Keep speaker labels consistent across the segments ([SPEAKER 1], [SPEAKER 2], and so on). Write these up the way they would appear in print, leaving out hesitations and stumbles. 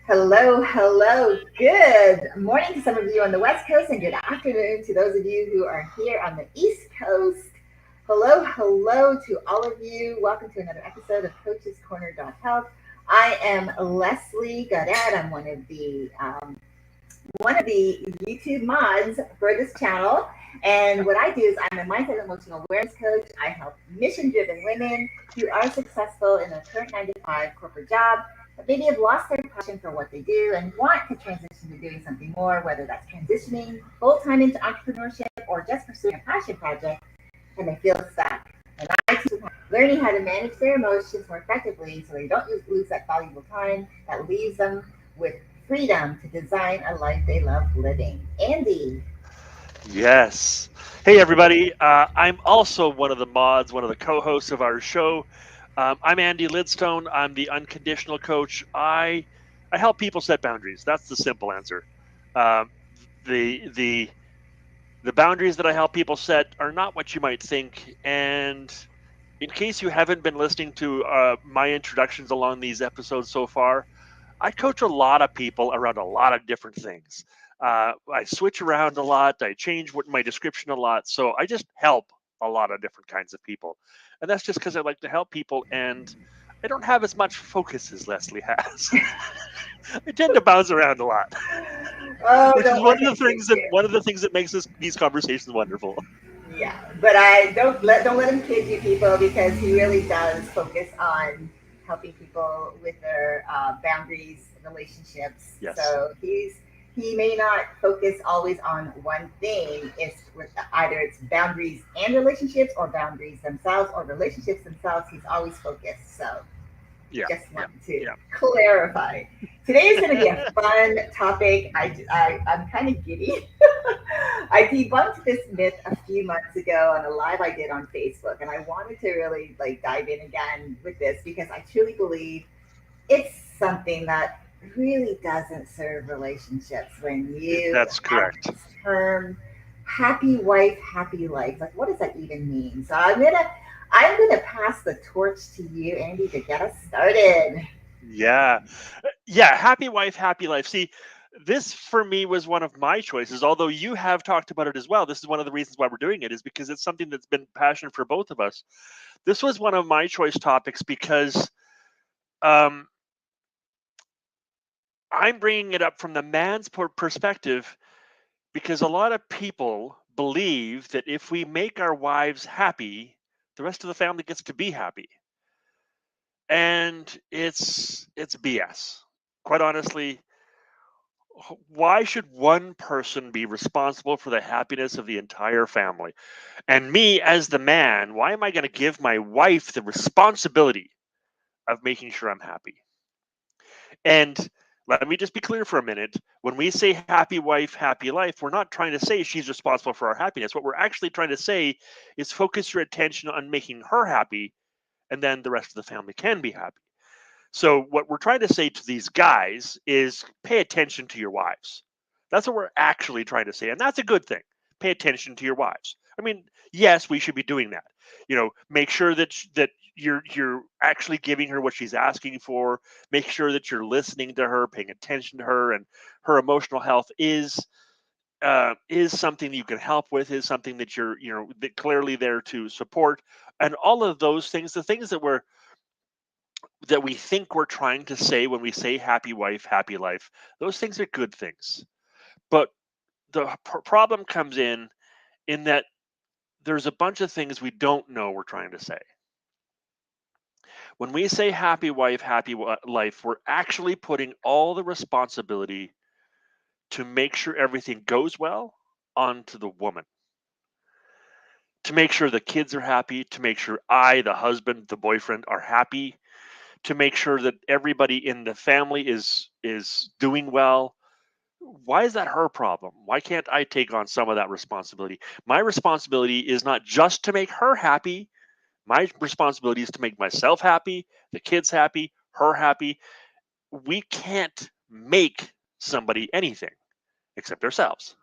[SPEAKER 1] Hello, hello. Good morning to some of you on the West Coast, and good afternoon to those of you who are here on the East Coast. Hello, hello to all of you. Welcome to another episode of CoachesCorner.health. I am Leslie Goddard. I'm one of the YouTube mods for this channel. And what I do is I'm a mindset and emotional awareness coach. I help mission driven women who are successful in their current 9 to 5 corporate job, but maybe have lost their passion for what they do and want to transition to doing something more, whether that's transitioning full time into entrepreneurship or just pursuing a passion project and they feel stuck. And I teach them learning how to manage their emotions more effectively so they don't lose that valuable time that leaves them with freedom to design a life they love living. Andy.
[SPEAKER 2] Yes. Hey, everybody. I'm also one of the mods, one of the co hosts of our show. I'm Andy Lidstone. I'm the unconditional coach. I help people set boundaries. That's the simple answer. Um, the, the, the boundaries that I help people set are not what you might think. And in case you haven't been listening to my introductions along these episodes so far, I coach a lot of people around a lot of different things. I switch around a lot. I change what my description a lot. So I just help a lot of different kinds of people, and that's just because I like to help people, and I don't have as much focus as Leslie has. I tend to bounce around a lot,
[SPEAKER 1] Oh,
[SPEAKER 2] which is
[SPEAKER 1] don't
[SPEAKER 2] one
[SPEAKER 1] let
[SPEAKER 2] of
[SPEAKER 1] him
[SPEAKER 2] the
[SPEAKER 1] kid
[SPEAKER 2] things that
[SPEAKER 1] you.
[SPEAKER 2] makes these conversations wonderful.
[SPEAKER 1] Yeah, but I don't let him kid you, people, because he really does focus on helping people with their boundaries, relationships.
[SPEAKER 2] Yes,
[SPEAKER 1] So he may not focus always on one thing. It's with either it's boundaries and relationships, or boundaries themselves, or relationships themselves. He's always focused. So
[SPEAKER 2] yeah,
[SPEAKER 1] just
[SPEAKER 2] yeah,
[SPEAKER 1] wanted to
[SPEAKER 2] yeah.
[SPEAKER 1] clarify. Today is going to be a fun topic. I'm kind of giddy. I debunked this myth a few months ago on a live I did on Facebook, and I wanted to really like dive in again with this because I truly believe it's something that really doesn't serve relationships when you
[SPEAKER 2] That's
[SPEAKER 1] have
[SPEAKER 2] correct.
[SPEAKER 1] this term happy wife happy life. Like, what does that even mean? So I'm gonna pass the torch to you, Andy, to get us started.
[SPEAKER 2] Yeah. Yeah, happy wife, happy life. See, this for me was one of my choices, although you have talked about it as well. This is one of the reasons why we're doing it, is because it's something that's been passion for both of us. This was one of my choice topics because um, I'm bringing it up from the man's perspective, because a lot of people believe that if we make our wives happy, the rest of the family gets to be happy. And it's BS. Quite honestly, why should one person be responsible for the happiness of the entire family? And me, as the man, why am I going to give my wife the responsibility of making sure I'm happy? And let me just be clear for a minute. When we say happy wife, happy life, we're not trying to say she's responsible for our happiness. What we're actually trying to say is focus your attention on making her happy, and then the rest of the family can be happy. So what we're trying to say to these guys is pay attention to your wives. That's what we're actually trying to say, and that's a good thing. Pay attention to your wives. I mean, yes, we should be doing that. Make sure that you're actually giving her what she's asking for. Make sure that you're listening to her, paying attention to her, and her emotional health is something that you can help with. Is something that you're that clearly there to support, and all of those things. The things that we think we're trying to say when we say happy wife, happy life, those things are good things. But the problem comes in that there's a bunch of things we don't know we're trying to say. When we say happy wife, happy life, we're actually putting all the responsibility to make sure everything goes well onto the woman. To make sure the kids are happy, to make sure the husband, the boyfriend, are happy, to make sure that everybody in the family is doing well. Why is that her problem? Why can't I take on some of that responsibility? My responsibility is not just to make her happy. My responsibility is to make myself happy, the kids happy, her happy. We can't make somebody anything except ourselves.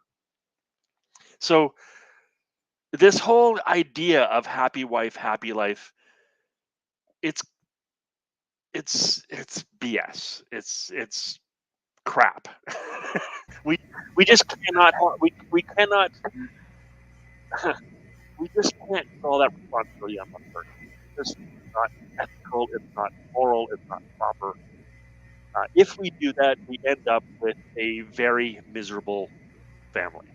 [SPEAKER 2] So, this whole idea of happy wife, happy life, it's it's BS. It's crap. we we just cannot we cannot we just can't put all that responsibility on one person. It's just not ethical. It's not moral. It's not proper. If we do that, we end up with a very miserable family,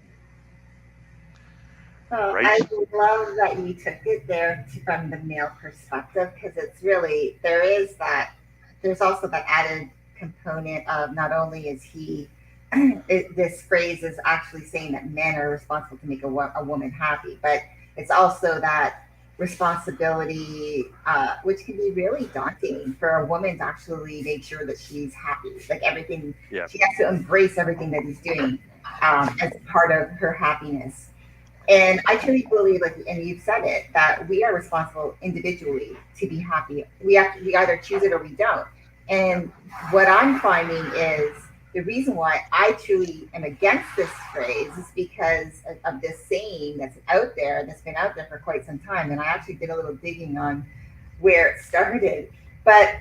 [SPEAKER 1] Well,
[SPEAKER 2] right?
[SPEAKER 1] I love that you took it there from the male perspective because it's really, there is that, there's also that added component of not only is he, this phrase is actually saying that men are responsible to make a woman happy, but it's also that responsibility, which can be really daunting for a woman to actually make sure that she's happy. Like everything,
[SPEAKER 2] Yeah,
[SPEAKER 1] she has to embrace everything that he's doing as part of her happiness. And I truly believe, like, and you've said it, that we are responsible individually to be happy. We either choose it or we don't.
[SPEAKER 2] yeah,
[SPEAKER 1] And what I'm finding is the reason why I truly am against this phrase is because of this saying that's out there, that's been out there for quite some time. And I actually did a little digging on where it started. But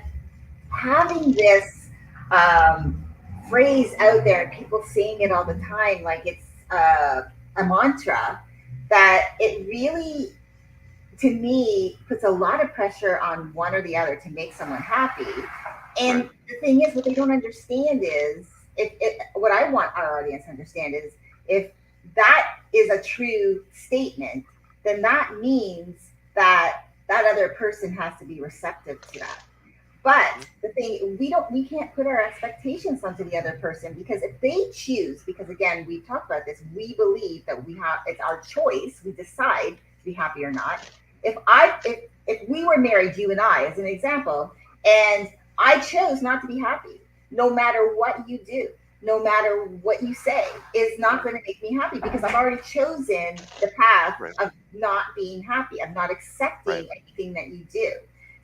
[SPEAKER 1] having this um, phrase out there, people saying it all the time, like it's a mantra, that it really, to me, puts a lot of pressure on one or the other to make someone happy.
[SPEAKER 2] right,
[SPEAKER 1] And the thing is, what they don't understand is, what I want our audience to understand is, if that is a true statement, then that means that that other person has to be receptive to that. But
[SPEAKER 2] hmm,
[SPEAKER 1] the thing, we can't put our expectations onto the other person, because if they choose, because again, we've talked about this, we believe that we have, it's our choice, we decide to be happy or not. If we were married, you and I, as an example, and I chose not to be happy, no matter what you do, no matter what you say, is not
[SPEAKER 2] right,
[SPEAKER 1] going to make me happy, because I've already chosen the path
[SPEAKER 2] right,
[SPEAKER 1] of not being happy, of not
[SPEAKER 2] right,
[SPEAKER 1] accepting anything that you do.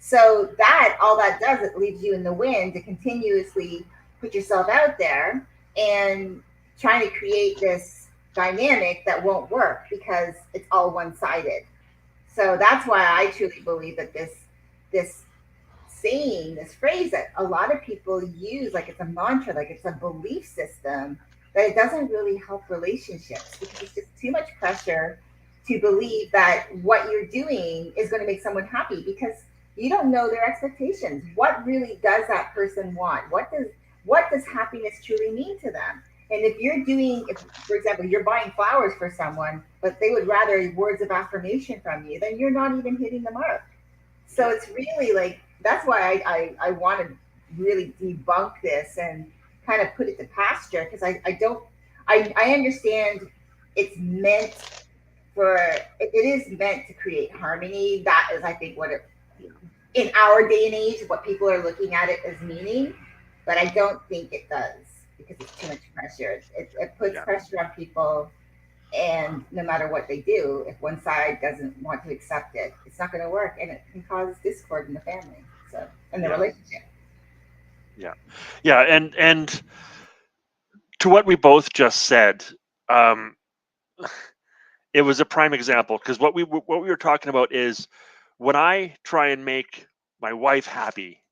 [SPEAKER 1] So that, all that does, it leaves you in the wind to continuously put yourself out there and trying to create this dynamic that won't work because it's all one-sided. So that's why I truly believe that this saying, this phrase that a lot of people use, like it's a mantra, like it's a belief system, that it doesn't really help relationships, because it's just too much pressure to believe that what you're doing is going to make someone happy, because you don't know their expectations. What really does that person want? What does happiness truly mean to them? And if you're doing, if, for example, you're buying flowers for someone, but they would rather words of affirmation from you, then you're not even hitting the mark. So
[SPEAKER 2] yeah,
[SPEAKER 1] it's really like, that's why I want to really debunk this and kind of put it to pasture, because I don't, I understand it's meant for, it is meant to create harmony. That is, I think, what it,
[SPEAKER 2] yeah,
[SPEAKER 1] in our day and age, what people are looking at it as meaning. But I don't think it does, because it's too much pressure. It puts
[SPEAKER 2] yeah,
[SPEAKER 1] pressure on people, and no matter what they do, if one side doesn't want to accept it, it's not going to work, and it can cause discord in the family, so, in the
[SPEAKER 2] yeah,
[SPEAKER 1] relationship.
[SPEAKER 2] yeah, yeah. And to what we both just said, um, it was a prime example, because what we were talking about is, when I try and make my wife happy,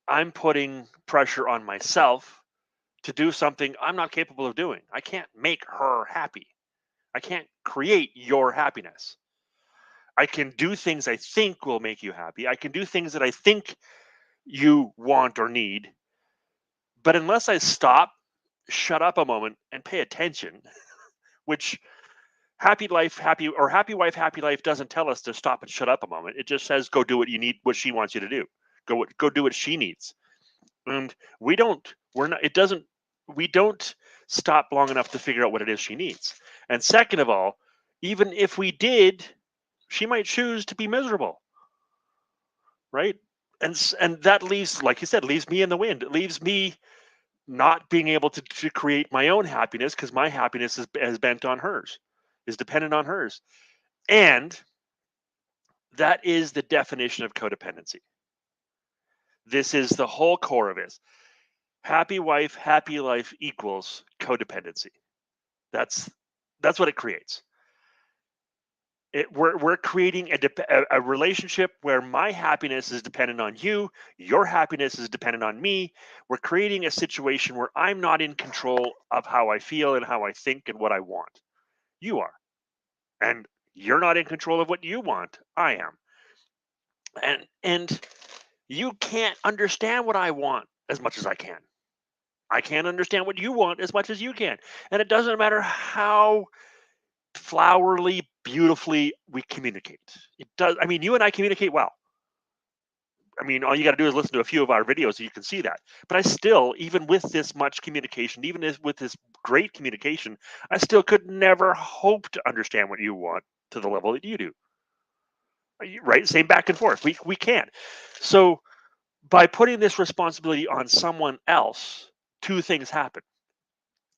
[SPEAKER 2] I'm putting pressure on myself to do something I'm not capable of doing. I can't make her happy. I can't create your happiness. I can do things I think will make you happy. I can do things that I think you want or need. But unless I stop, shut up a moment, and pay attention, which happy life, happy or happy wife, happy life doesn't tell us to stop and shut up a moment. It just says go do what you need, what she wants you to do. Go do what she needs. And we're not, it doesn't, we don't stop long enough to figure out what it is she needs. And second of all, even if we did, she might choose to be miserable, right? And that leaves, like you said, leaves me in the wind. It leaves me not being able to create my own happiness, because my happiness is bent on hers, is dependent on hers. And that is the definition of codependency. This is the whole core of it. Happy wife, happy life equals codependency. That's that's what it creates. We're creating a relationship where my happiness is dependent on you, your happiness is dependent on me. We're creating a situation where I'm not in control of how I feel and how I think and what I want. You are. And you're not in control of what you want. I am. And you can't understand what I want as much as I can. I can't understand what you want as much as you can. And it doesn't matter how flowery, beautifully we communicate. It does. I mean, you and I communicate well. I mean, all you got to do is listen to a few of our videos so you can see that. But I still, even with this much communication, even with this great communication, I still could never hope to understand what you want to the level that you do. Right? Same back and forth. We can't. So by putting this responsibility on someone else, two things happen.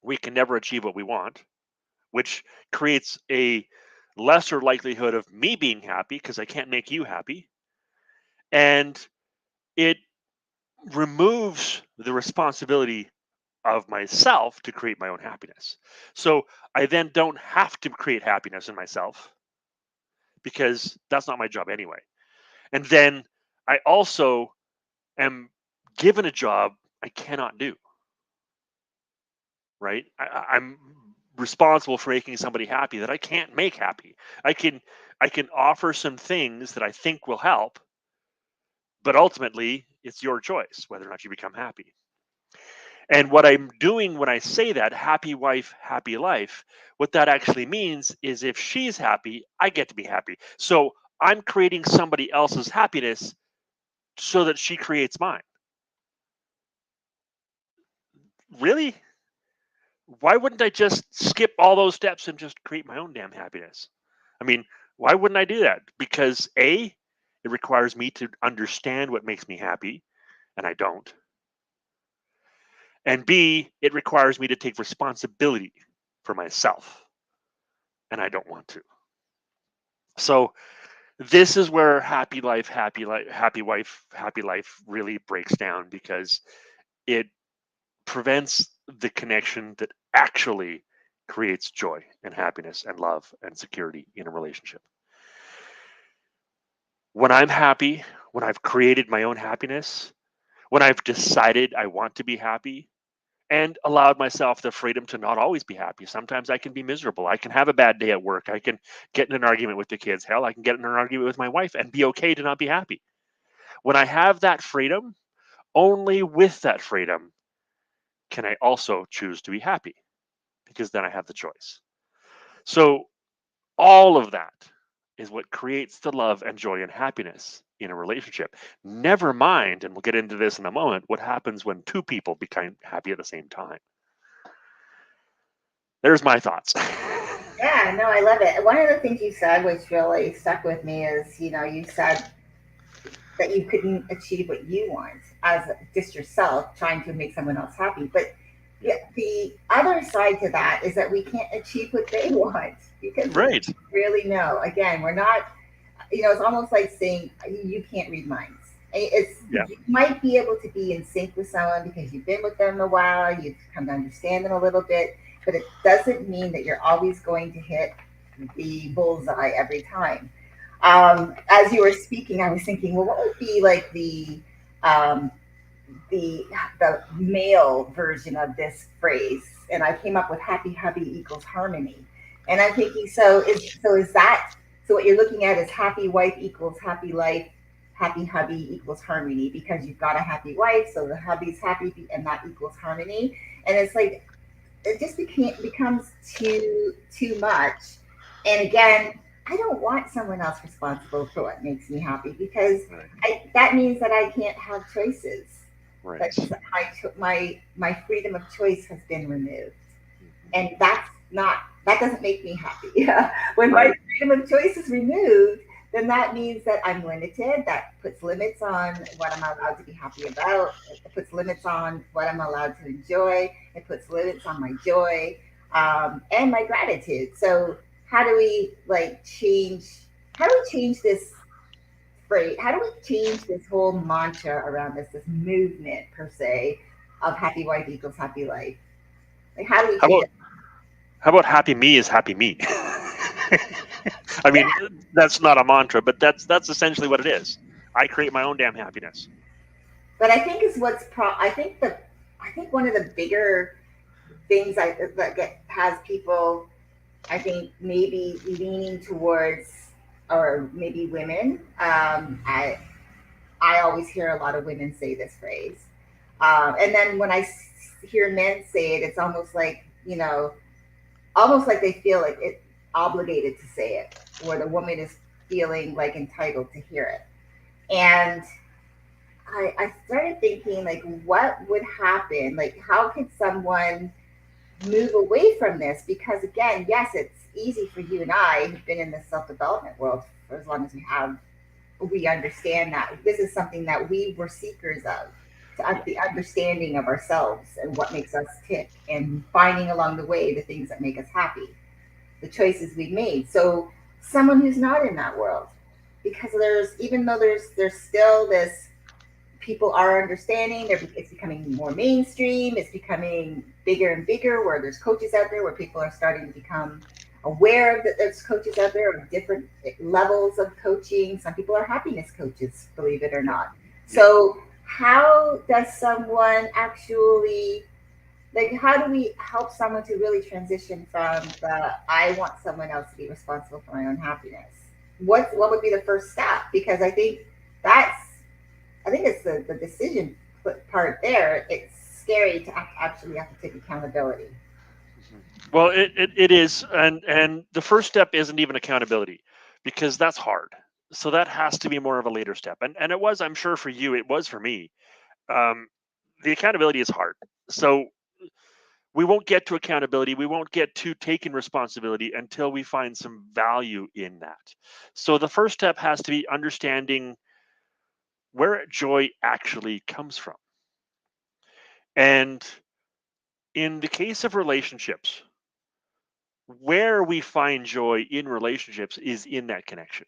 [SPEAKER 2] We can never achieve what we want, which creates a lesser likelihood of me being happy because I can't make you happy. And it removes the responsibility of myself to create my own happiness. So I then don't have to create happiness in myself because that's not my job anyway. And then I also am given a job I cannot do, right? I'm responsible for making somebody happy that I can't make happy. I can offer some things that I think will help, but ultimately it's your choice whether or not you become happy. And what I'm doing when I say that, happy wife, happy life, what that actually means is if she's happy, I get to be happy. So I'm creating somebody else's happiness so that she creates mine. Really? Why wouldn't I just skip all those steps and just create my own damn happiness? I mean, why wouldn't I do that? Because A, it requires me to understand what makes me happy, and I don't. And B, it requires me to take responsibility for myself, and I don't want to. So this is where happy life, happy wife, happy life really breaks down because it prevents the connection that actually creates joy and happiness and love and security in a relationship. When I'm happy, when I've created my own happiness, when I've decided I want to be happy and allowed myself the freedom to not always be happy. Sometimes I can be miserable. I can have a bad day at work. I can get in an argument with the kids. Hell, I can get in an argument with my wife and be okay to not be happy. When I have that freedom, only with that freedom can I also choose to be happy because then I have the choice. So all of that is what creates the love and joy and happiness in a relationship. Never mind, and we'll get into this in a moment, what happens when two people become happy at the same time. There's my thoughts.
[SPEAKER 1] Yeah, no, I love it. One of the things you said, which really stuck with me, is you said that you couldn't achieve what you want as just yourself trying to make someone else happy. But yeah, the other side to that is that we can't achieve what they want because we
[SPEAKER 2] Right.
[SPEAKER 1] really know. Again, we're not. It's almost like saying you can't read minds.
[SPEAKER 2] Yeah.
[SPEAKER 1] You might be able to be in sync with someone because you've been with them a while, you've come to understand them a little bit, but it doesn't mean that you're always going to hit the bullseye every time. As you were speaking, I was thinking, well, what would be like um, the the male version of this phrase? And I came up with happy hubby equals harmony. And I'm thinking, is that so? What you're looking at is happy wife equals happy life, happy hubby equals harmony because you've got a happy wife, so the hubby's happy, and that equals harmony. And it's like it just becomes too much. And again, I don't want someone else responsible for what makes me happy because
[SPEAKER 2] Right.
[SPEAKER 1] that means that I can't have choices.
[SPEAKER 2] Right.
[SPEAKER 1] That my freedom of choice has been removed,
[SPEAKER 2] Mhm.
[SPEAKER 1] and that doesn't make me happy. When my
[SPEAKER 2] Right.
[SPEAKER 1] freedom of choice is removed, then that means that I'm limited. That puts limits on what I'm allowed to be happy about. It puts limits on what I'm allowed to enjoy. It puts limits on my joy and my gratitude. So how do we like change? How do we change this phrase? How do we change this whole mantra around this movement per se of happy wife equals happy life? Like how do we
[SPEAKER 2] How
[SPEAKER 1] change
[SPEAKER 2] about
[SPEAKER 1] it?
[SPEAKER 2] how about happy me is happy me? I mean, that's not a mantra, but that's essentially what it is. I create my own damn happiness.
[SPEAKER 1] But I think is what's I think one of the bigger things that has people, I think, maybe leaning towards, or maybe women. I always hear a lot of women say this phrase, and then when hear men say it, it's almost like, almost like they feel like it obligated to say it, where the woman is feeling like entitled to hear it. And I started thinking, like, what would happen? Like, how could someone move away from this? Because again, yes, it's easy for you and I who've been in the self-development world for as long as we have. We understand that this is something that we were seekers of,
[SPEAKER 2] Yeah.
[SPEAKER 1] the understanding of ourselves and what makes us tick, and finding along the way the things that make us happy, the choices we've made. So someone who's not in that world, because even though there's still this, people are understanding, it's becoming more mainstream, it's becoming bigger and bigger, where there's coaches out there, where people are starting to become aware of that there's coaches out there of different levels of coaching. Some people are happiness coaches, believe it or
[SPEAKER 2] Yeah.
[SPEAKER 1] not.
[SPEAKER 2] Yeah.
[SPEAKER 1] So how does someone actually, like, how do we help someone to really transition from the I want someone else to be responsible for my own happiness? What would be the first step? Because that's I think it's the decision part there. It's scary to actually have to take accountability.
[SPEAKER 2] Mhm. Well, it is, and the first step isn't even accountability, because that's hard. So that has to be more of a later step, and it was, I'm sure for you, it was for me. Um, the accountability is hard. So we won't get to accountability. We won't get to taking responsibility until we find some value in that. So the first step has to be understanding where joy actually comes from. And in the case of relationships, where we find joy in relationships is in that connection.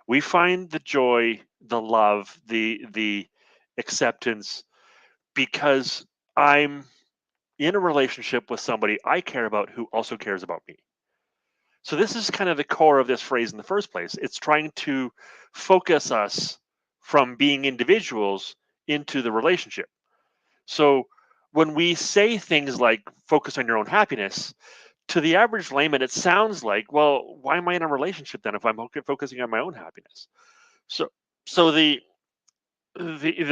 [SPEAKER 2] We find the joy, the love, the acceptance, because I'm in a relationship with somebody I care about who also cares about me. So this is kind of the core of this phrase in the first place. It's trying to focus us from being individuals into the relationship. So when we say things like focus on your own happiness, to the average layman, it sounds like, well, why am I in a relationship then if I'm focusing on my own happiness? So, so the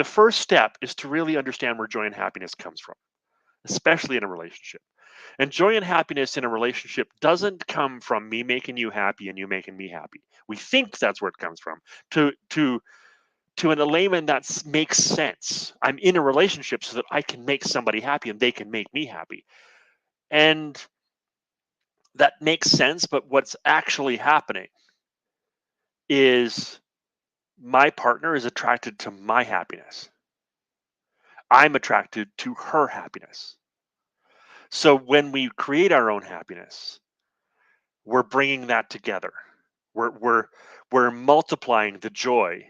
[SPEAKER 2] first step is to really understand where joy and happiness comes from, especially in a relationship. And joy and happiness in a relationship doesn't come from me making you happy and you making me happy. We think that's where it comes from. To a layman, that makes sense. I'm in a relationship so that I can make somebody happy and they can make me happy. And that makes sense, but what's actually happening is my partner is attracted to my happiness. I'm attracted to her happiness. So when we create our own happiness, we're bringing that together. We're multiplying the joy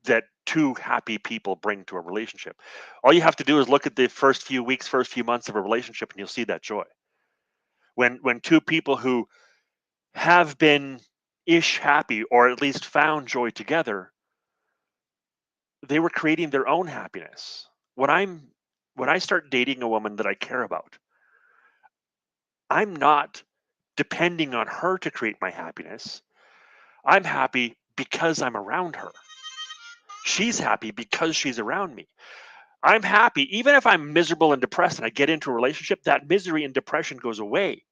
[SPEAKER 2] that two happy people bring to a relationship. All you have to do is look at the first few weeks, first few months of a relationship, and you'll see that joy. When two people who have been ish happy, or at least found joy together, they were creating their own happiness. When I start dating a woman that I care about, I'm not depending on her to create my happiness. I'm happy because I'm around her. She's happy because she's around me. I'm happy even if I'm miserable and depressed and I get into a relationship, that misery and depression goes away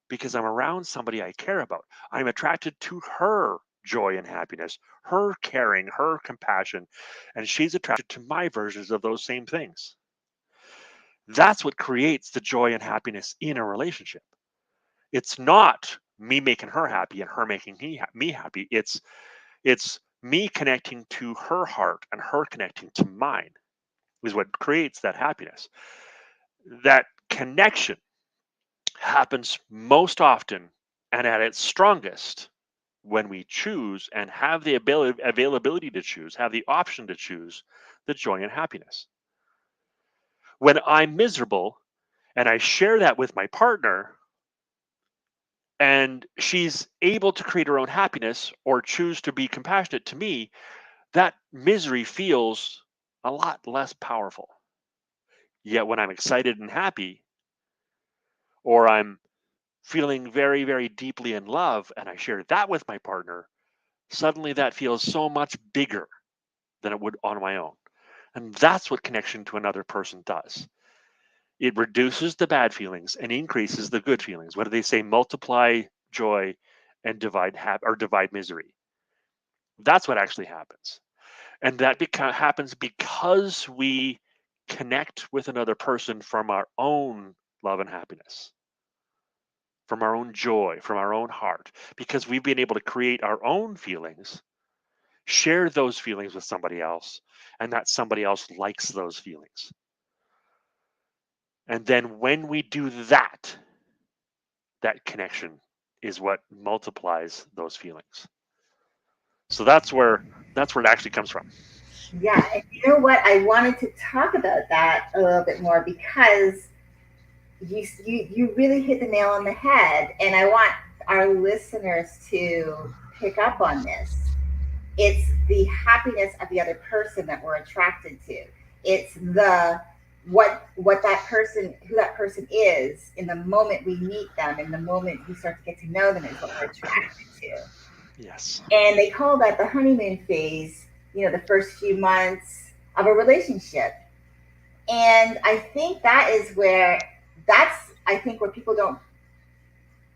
[SPEAKER 2] because I'm around somebody I care about. I'm attracted to her joy and happiness, her caring, her compassion, and she's attracted to my versions of those same things. That's what creates the joy and happiness in a relationship. It's not me making her happy and her making me happy. It's me connecting to her heart and her connecting to mine is what creates that happiness. That connection happens most often and at its strongest when we choose and have the availability to choose, have the option to choose the joy and happiness. When I'm miserable and I share that with my partner, and she's able to create her own happiness or choose to be compassionate to me, that misery feels a lot less powerful. Yet when I'm excited and happy, or I'm feeling very, very deeply in love and I share that with my partner, suddenly that feels so much bigger than it would on my own. And that's what connection to another person does. It reduces the bad feelings and increases the good feelings. What do they say? Multiply joy and divide misery. That's what actually happens. And that happens because we connect with another person from our own love and happiness, from our own joy, from our own heart, because we've been able to create our own feelings, share those feelings with somebody else, and that somebody else likes those feelings. And then when we do that, that connection is what multiplies those feelings. So that's where it actually comes from.
[SPEAKER 1] Yeah, and you know what? I wanted to talk about that a little bit more because you really hit the nail on the head, and I want our listeners to pick up on this. It's the happiness of the other person that we're attracted to. It's the what that person, who that person is in the moment we meet them, in the moment we start to get to know them, is what we're attracted to.
[SPEAKER 2] Yes.
[SPEAKER 1] And they call that the honeymoon phase, the first few months of a relationship. And I think I think where people don't,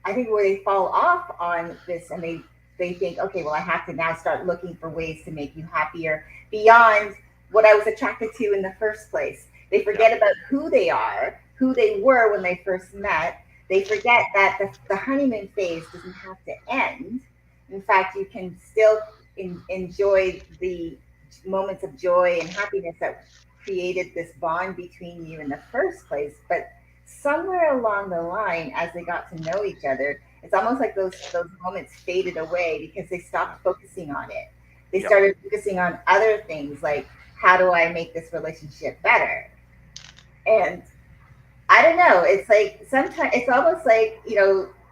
[SPEAKER 1] I think where they fall off on this, and they think, okay, well, I have to now start looking for ways to make you happier beyond what I was attracted to in the first place. They
[SPEAKER 2] Yeah.
[SPEAKER 1] forget about who they are, who they were when they first met. They forget that the honeymoon phase doesn't have to end. In fact, you can still enjoy the moments of joy and happiness that created this bond between you in the first place. But somewhere along the line, as they got to know each other, it's almost like those moments faded away because they
[SPEAKER 2] Yeah.
[SPEAKER 1] stopped focusing on it. They
[SPEAKER 2] Yep.
[SPEAKER 1] started focusing on other things like, how do I make this relationship better? And I don't know. It's like sometimes it's almost like,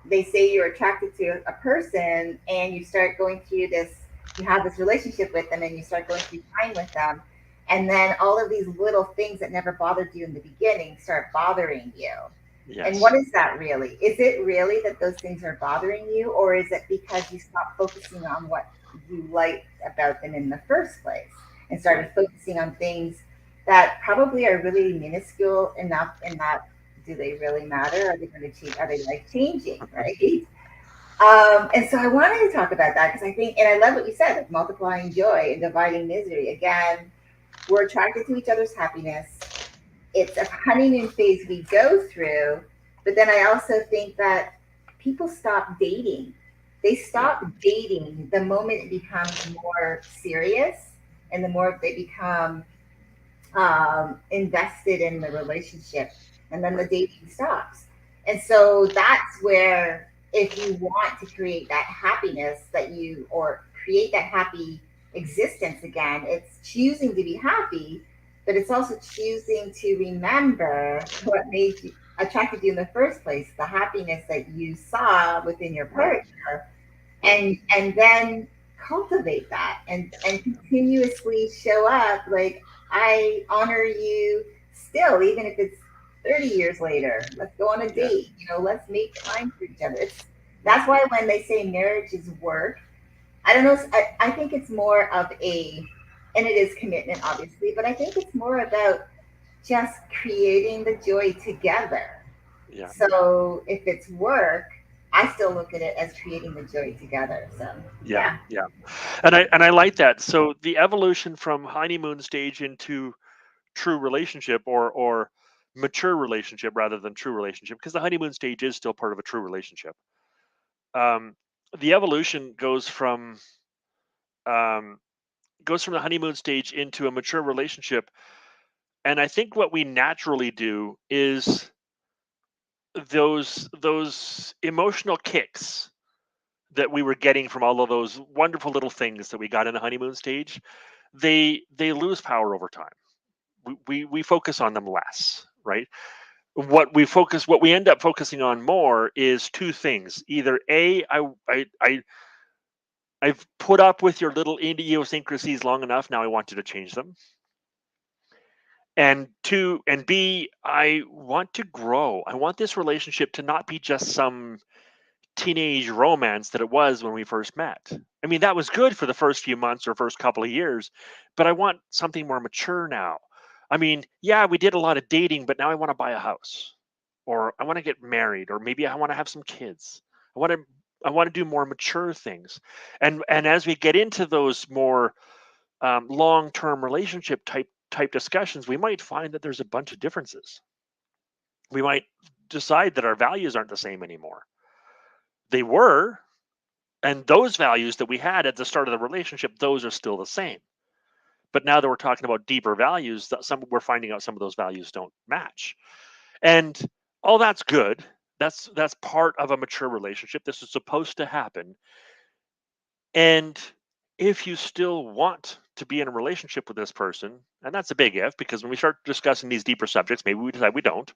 [SPEAKER 1] they say you're attracted to a person and you start going through this, you have this relationship with them and you start going through time with them. And then all of these little things that never bothered you in the beginning start bothering you. And what
[SPEAKER 2] Yes.
[SPEAKER 1] is that really? Is it really that those things are bothering you, or is it because you stopped focusing on what you liked about them in the first place and started
[SPEAKER 2] Right.
[SPEAKER 1] focusing on things that probably are really minuscule enough in that, do they really matter? Are they going to change? Are they life changing? Right? And so I wanted to talk about that because I think, and I love what you said, like multiplying joy and dividing misery. Again, we're attracted to each other's happiness. It's a honeymoon phase we go through, but then I also think that people stop dating. They
[SPEAKER 2] Yeah.
[SPEAKER 1] stop dating the moment it becomes more serious and the more they become invested in the relationship, and then the
[SPEAKER 2] Right.
[SPEAKER 1] dating stops. And so that's where, if you want to create that happiness or create that happy existence again, it's choosing to be happy, but it's also choosing to remember what made you attracted you in the first place, the happiness that you saw within your
[SPEAKER 2] Right.
[SPEAKER 1] partner,
[SPEAKER 2] Right.
[SPEAKER 1] and then cultivate that and continuously show up like, I honor you still, even if it's 30 years later. Let's go on a
[SPEAKER 2] Yeah.
[SPEAKER 1] date, let's make time for each other.
[SPEAKER 2] Yeah.
[SPEAKER 1] That's why when they say marriage is work, I don't know, I think it's more of and it is commitment obviously, but I think it's more about just creating the joy together.
[SPEAKER 2] Yeah.
[SPEAKER 1] So if it's work, I still look at it as creating the joy together. So
[SPEAKER 2] Yeah.
[SPEAKER 1] yeah.
[SPEAKER 2] Yeah. And I like that. So the evolution from honeymoon stage into true relationship, or mature relationship rather than true relationship, because the honeymoon stage is still part of a true relationship. Um, the evolution um, goes from the honeymoon stage into a mature relationship, and I think what we naturally do is those emotional kicks that we were getting from all of those wonderful little things that we got in the honeymoon stage, they lose power over time. We focus on them less, right? what we end up focusing on more is two things. Either I've put up with your little idiosyncrasies long enough, now I want you to change them. And two, and B, I want to grow. I want this relationship to not be just some teenage romance that it was when we first met. I mean, that was good for the first few months or first couple of years, but I want something more mature now. I mean, yeah, we did a lot of dating, but now I want to buy a house, or I want to get married, or maybe I want to have some kids. I want to I want to do more mature things. And as we get into those more long-term relationship type discussions, we might find that there's a bunch of differences. We might decide that our values aren't the same anymore. They were, and those values that we had at the start of the relationship, those are still the same. But now that we're talking about deeper values, that we're finding out some of those values don't match. And all that's good. That's part of a mature relationship. This is supposed to happen. And if you still want to be in a relationship with this person, and that's a big if, because when we start discussing these deeper subjects, maybe we decide we don't.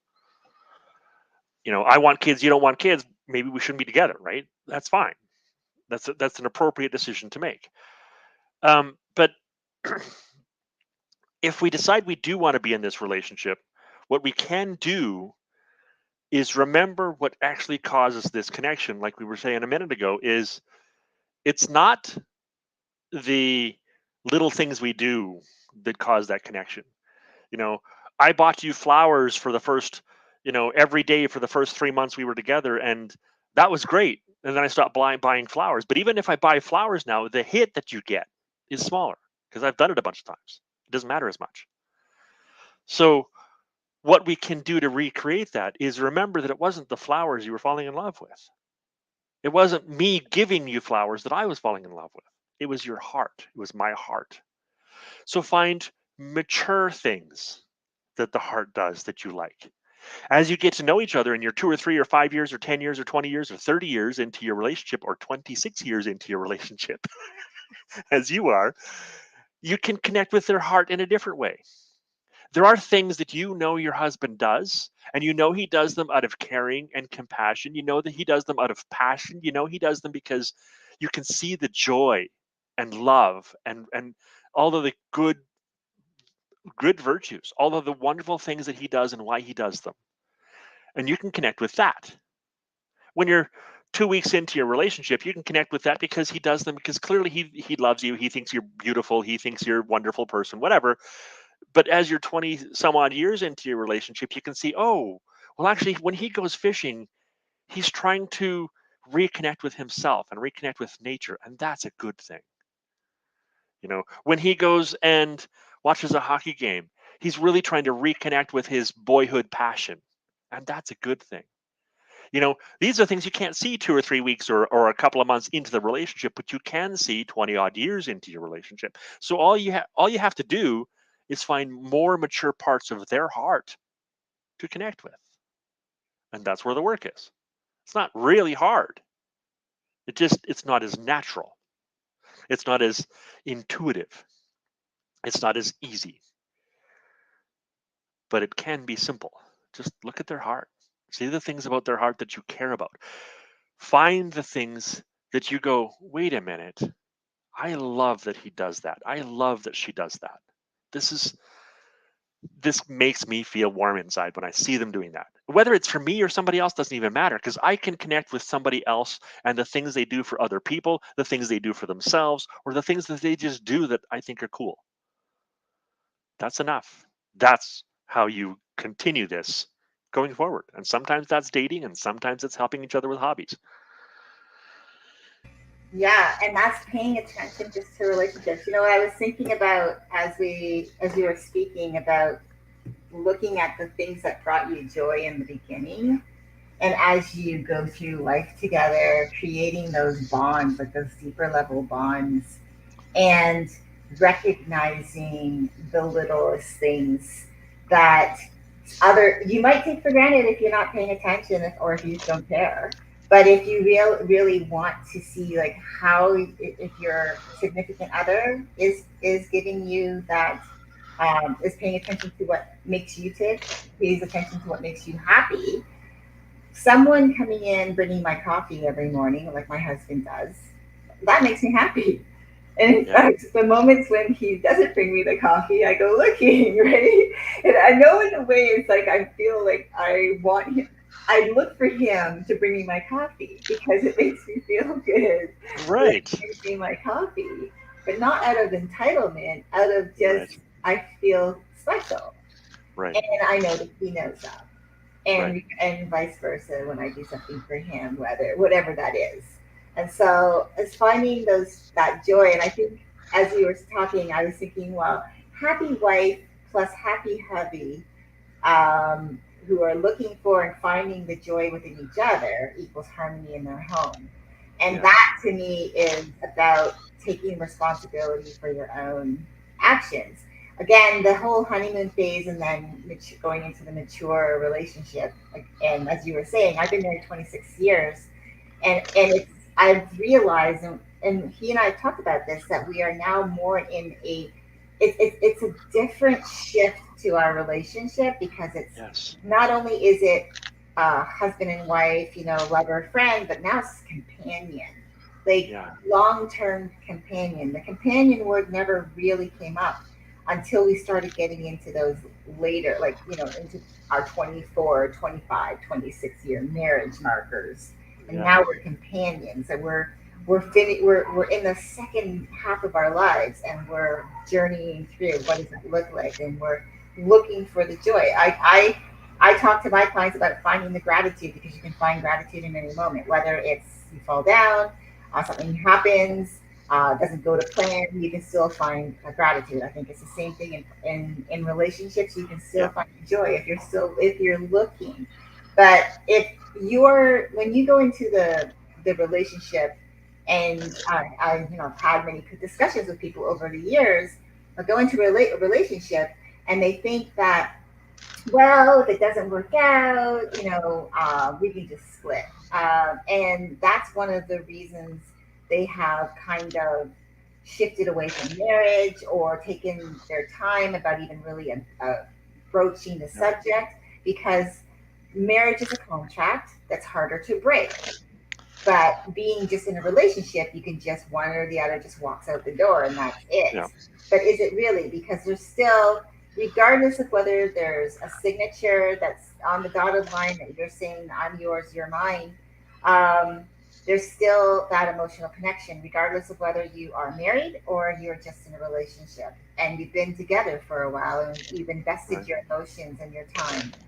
[SPEAKER 2] I want kids, you don't want kids, maybe we shouldn't be together, right? That's fine. That's an appropriate decision to make. But if we decide we do want to be in this relationship, what we can do is remember what actually causes this connection. Like we were saying a minute ago, is it's not the little things we do that cause that connection. You know, I bought you flowers for the first, every day for the first 3 months we were together, and that was great. And then I stopped buying flowers. But even if I buy flowers now, the hit that you get is smaller because I've done it a bunch of times. It doesn't matter as much. So what we can do to recreate that is remember that it wasn't the flowers you were falling in love with. It wasn't me giving you flowers that I was falling in love with. It was your heart. It was my heart. So find mature things that the heart does that you like. As you get to know each other and you're 2 or 3 or 5 years or 10 years or 20 years or 30 years into your relationship or 26 years into your relationship, as you are, you can connect with their heart in a different way. There are things that your husband does, and he does them out of caring and compassion. You know that he does them out of passion. You know he does them because you can see the joy and love and all of the good virtues, all of the wonderful things that he does and why he does them. And you can connect with that. When you're 2 weeks into your relationship, you can connect with that because he does them, because clearly he loves you. He thinks you're beautiful. He thinks you're a wonderful person, whatever. But as you're 20 some odd years into your relationship, you can see, oh, well, actually, when he goes fishing, he's trying to reconnect with himself and reconnect with nature. And that's a good thing. When he goes and watches a hockey game, he's really trying to reconnect with his boyhood passion. And that's a good thing. These are things you can't see 2 or 3 weeks or a couple of months into the relationship, but you can see 20 odd years into your relationship. So all you have to do is find more mature parts of their heart to connect with. And that's where the work is. It's not really hard. It's not as natural. It's not as intuitive. It's not as easy. But it can be simple. Just look at their heart. See the things about their heart that you care about. Find the things that you go, wait a minute, I love that he does that. I love that she does that. This makes me feel warm inside when I see them doing that. Whether it's for me or somebody else doesn't even matter, because I can connect with somebody else and the things they do for other people, the things they do for themselves, or the things that they just do that I think are cool. That's enough. That's how you continue this going forward. And sometimes that's dating, and sometimes it's helping each other with hobbies.
[SPEAKER 1] Yeah, and that's paying attention just to relationships. I was thinking about as you were speaking about looking at the things that brought you joy in the beginning, and as you go through life together, creating those bonds, like those deeper level bonds, and recognizing the littlest things that other you might take for granted if you're not paying attention, or if you just don't care. But if you really want to see, like, how, if your significant other is giving you that is paying attention to what makes you tick, pays attention to what makes you happy. Someone coming in bringing my coffee every morning, like my husband does, that makes me happy. And in
[SPEAKER 2] Yeah.
[SPEAKER 1] fact, the moments when he doesn't bring me the coffee, I go looking, right? And I know in a way it's like I feel like I want him, I look for him to bring me my coffee because it makes me feel good when
[SPEAKER 2] Right.
[SPEAKER 1] he brings me my coffee, but not out of entitlement, out of just,
[SPEAKER 2] Right.
[SPEAKER 1] I feel special.
[SPEAKER 2] Right.
[SPEAKER 1] And I know that he knows that,
[SPEAKER 2] Right.
[SPEAKER 1] and vice versa when I do something for him, whether whatever that is. And so it's finding those that joy. And I think as you were talking, I was thinking, well, happy wife plus happy hubby, who are looking for and finding the joy within each other equals harmony in their home. And
[SPEAKER 2] Yeah.
[SPEAKER 1] that to me is about taking responsibility for your own actions. Again, the whole honeymoon phase and then going into the mature relationship. Like, and as you were saying, I've been married 26 years, and it's I've realized, and he and I talked about this, that we are now more in a it's a different shift to our relationship because it's
[SPEAKER 2] Yes.
[SPEAKER 1] not only is it husband and wife, lover, friend, but now it's companion, like
[SPEAKER 2] Yeah.
[SPEAKER 1] long term companion. The companion word never really came up until we started getting into those later, like, into our 24, 25, 26 year marriage markers. And
[SPEAKER 2] Yeah.
[SPEAKER 1] now we're companions, and we're in the second half of our lives, and we're journeying through what does it look like, and we're looking for the joy. I talk to my clients about finding the gratitude, because you can find gratitude in any moment, whether it's you fall down, something happens, doesn't go to plan, you can still find gratitude. I think it's the same thing in relationships. You can still
[SPEAKER 2] Yeah.
[SPEAKER 1] find joy if you're looking. But if you're when you go into the relationship, and I've had many discussions with people over the years, go into a relationship, and they think that, well, if it doesn't work out, we can just split. And that's one of the reasons they have kind of shifted away from marriage, or taken their time about even really broaching the
[SPEAKER 2] Yeah.
[SPEAKER 1] subject, because marriage is a contract that's harder to break. But being just in a relationship, you can just one or the other just walks out the door, and that's it.
[SPEAKER 2] Yeah.
[SPEAKER 1] But is it really? Because there's still, regardless of whether there's a signature that's on the dotted line that you're saying, I'm yours, you're mine, um, there's still that emotional connection, regardless of whether you are married or you're just in a relationship and you've been together for a while and you've invested
[SPEAKER 2] Right.
[SPEAKER 1] your emotions and your time.
[SPEAKER 2] Yeah.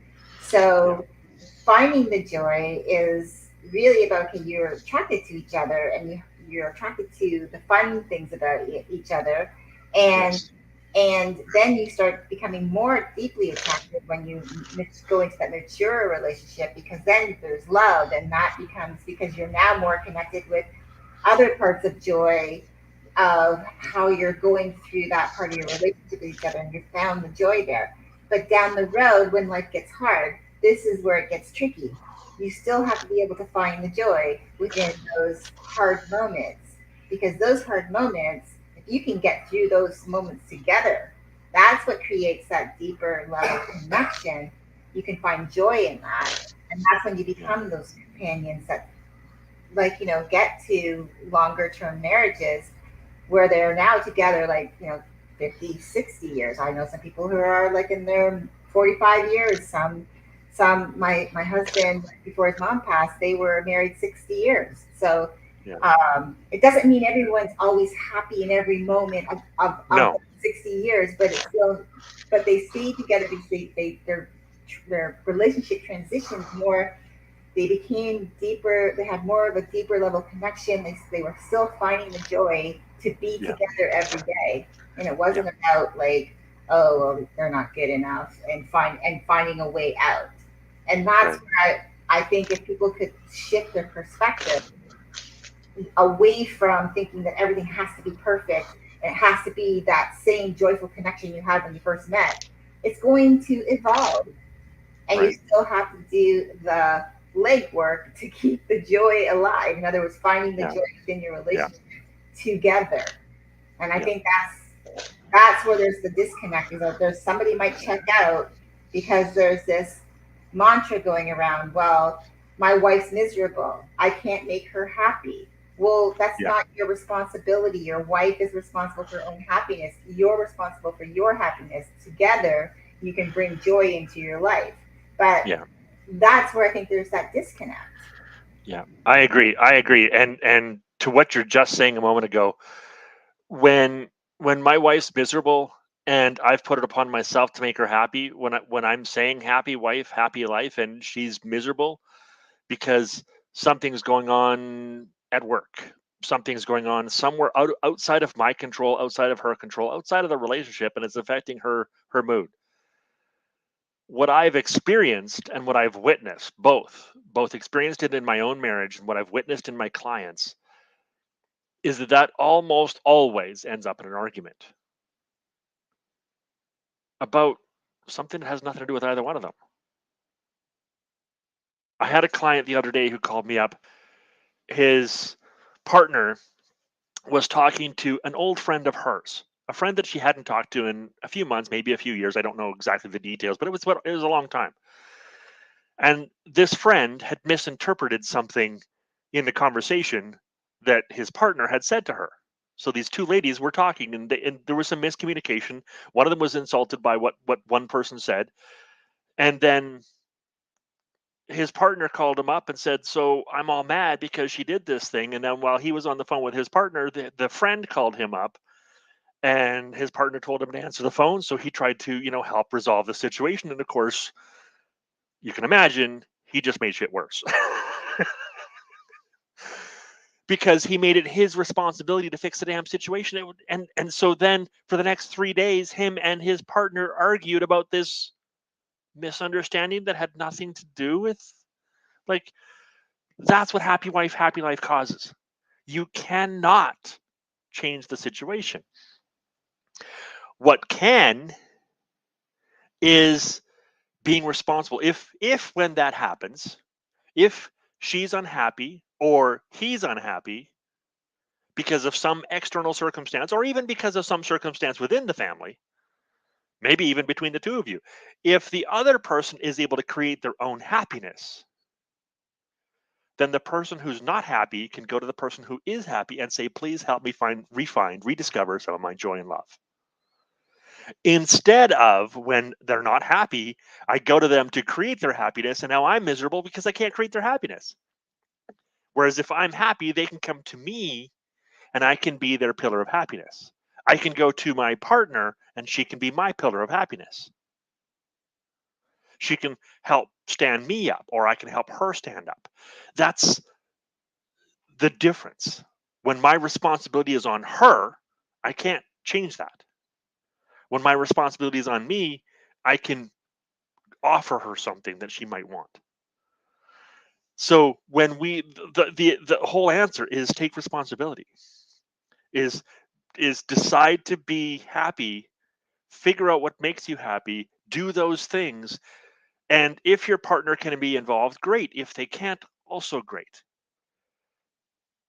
[SPEAKER 1] So finding the joy is really about, okay, you're attracted to each other, and you're attracted to the fun things about each other, and
[SPEAKER 2] Yes.
[SPEAKER 1] then you start becoming more deeply attracted when you go into that mature relationship, because then there's love, and that becomes, because you're now more connected with other parts of joy, of how you're going through that part of your relationship with each other, and you found the joy there. But down the road, when life gets hard, this is where it gets tricky. You still have to be able to find the joy within those hard moments, because those hard moments, if you can get through those moments together, that's what creates that deeper level of connection. You can find joy in that. And that's when you
[SPEAKER 2] Yeah.
[SPEAKER 1] become those companions that, like, get to longer term marriages where they're now together, like, 50, 60 years. I know some people who are like in their 45 years. My husband, before his mom passed, they were married 60 years. So
[SPEAKER 2] Yeah.
[SPEAKER 1] it doesn't mean everyone's always happy in every moment of
[SPEAKER 2] No.
[SPEAKER 1] the 60 years, but it's still, but they stay together because their relationship transitions more. They became deeper. They had more of a deeper level connection. They were still finding the joy to be
[SPEAKER 2] Yeah.
[SPEAKER 1] together every day, and it
[SPEAKER 2] Yeah.
[SPEAKER 1] wasn't about, like, oh, well, they're not good enough, and finding a way out. And that's
[SPEAKER 2] Right.
[SPEAKER 1] where I think if people could shift their perspective away from thinking that everything has to be perfect and it has to be that same joyful connection you had when you first met, it's going to evolve, and you
[SPEAKER 2] Right.
[SPEAKER 1] still have to do the legwork to keep the joy alive. In other words, finding the
[SPEAKER 2] Yeah.
[SPEAKER 1] joy within your
[SPEAKER 2] Yeah.
[SPEAKER 1] relationship together. And I
[SPEAKER 2] Yeah.
[SPEAKER 1] think that's where there's the disconnect. Is that there's somebody might check out because there's this mantra going around. Well, my wife's miserable. I can't make her happy. Well, that's
[SPEAKER 2] Yeah,
[SPEAKER 1] not your responsibility. Your wife is responsible for her own happiness. You're responsible for your happiness. Together, you can bring joy into your life. But
[SPEAKER 2] yeah,
[SPEAKER 1] that's where I think there's that disconnect.
[SPEAKER 2] yeah. I agree. I agree. And to what you're just saying a moment ago, when when my wife's miserable and I've put it upon myself to make her happy, when I'm saying happy wife, happy life, and she's miserable because something's going on at work, something's going on somewhere outside of my control, outside of her control, outside of the relationship, and it's affecting her mood. What I've experienced and what I've witnessed, both experienced it in my own marriage and what I've witnessed in my clients, is that almost always ends up in an argument about something that has nothing to do with either one of them. I had a client the other day who called me up. His partner was talking to an old friend of hers, a friend that she hadn't talked to in a few months, maybe a few years. I don't know exactly the details, but it was a long time. And this friend had misinterpreted something in the conversation that his partner had said to her. So these two ladies were talking, and there was some miscommunication. One of them was insulted by what one person said, and then his partner called him up and said, "So I'm all mad because she did this thing." And then while he was on the phone with his partner, the friend called him up, and his partner told him to answer the phone. So he tried to, help resolve the situation. And of course, you can imagine he just made shit worse because he made it his responsibility to fix the damn situation. And so then for the next 3 days, him and his partner argued about this misunderstanding that had nothing to do with, like, that's what happy wife, happy life causes. You cannot change the situation. What can is being responsible. If when that happens, if she's unhappy or he's unhappy because of some external circumstance or even because of some circumstance within the family, maybe even between the two of you, if the other person is able to create their own happiness, then the person who's not happy can go to the person who is happy and say, "Please help me rediscover some of my joy and love." Instead of, when they're not happy, I go to them to create their happiness, and now I'm miserable because I can't create their happiness. Whereas if I'm happy, they can come to me and I can be their pillar of happiness. I can go to my partner and she can be my pillar of happiness. She can help stand me up, or I can help her stand up. That's the difference. When my responsibility is on her, I can't change that. When my responsibility is on me, I can offer her something that she might want. So when the whole answer is take responsibility, is decide to be happy, figure out what makes you happy, do those things. And if your partner can be involved, great. If they can't, also great.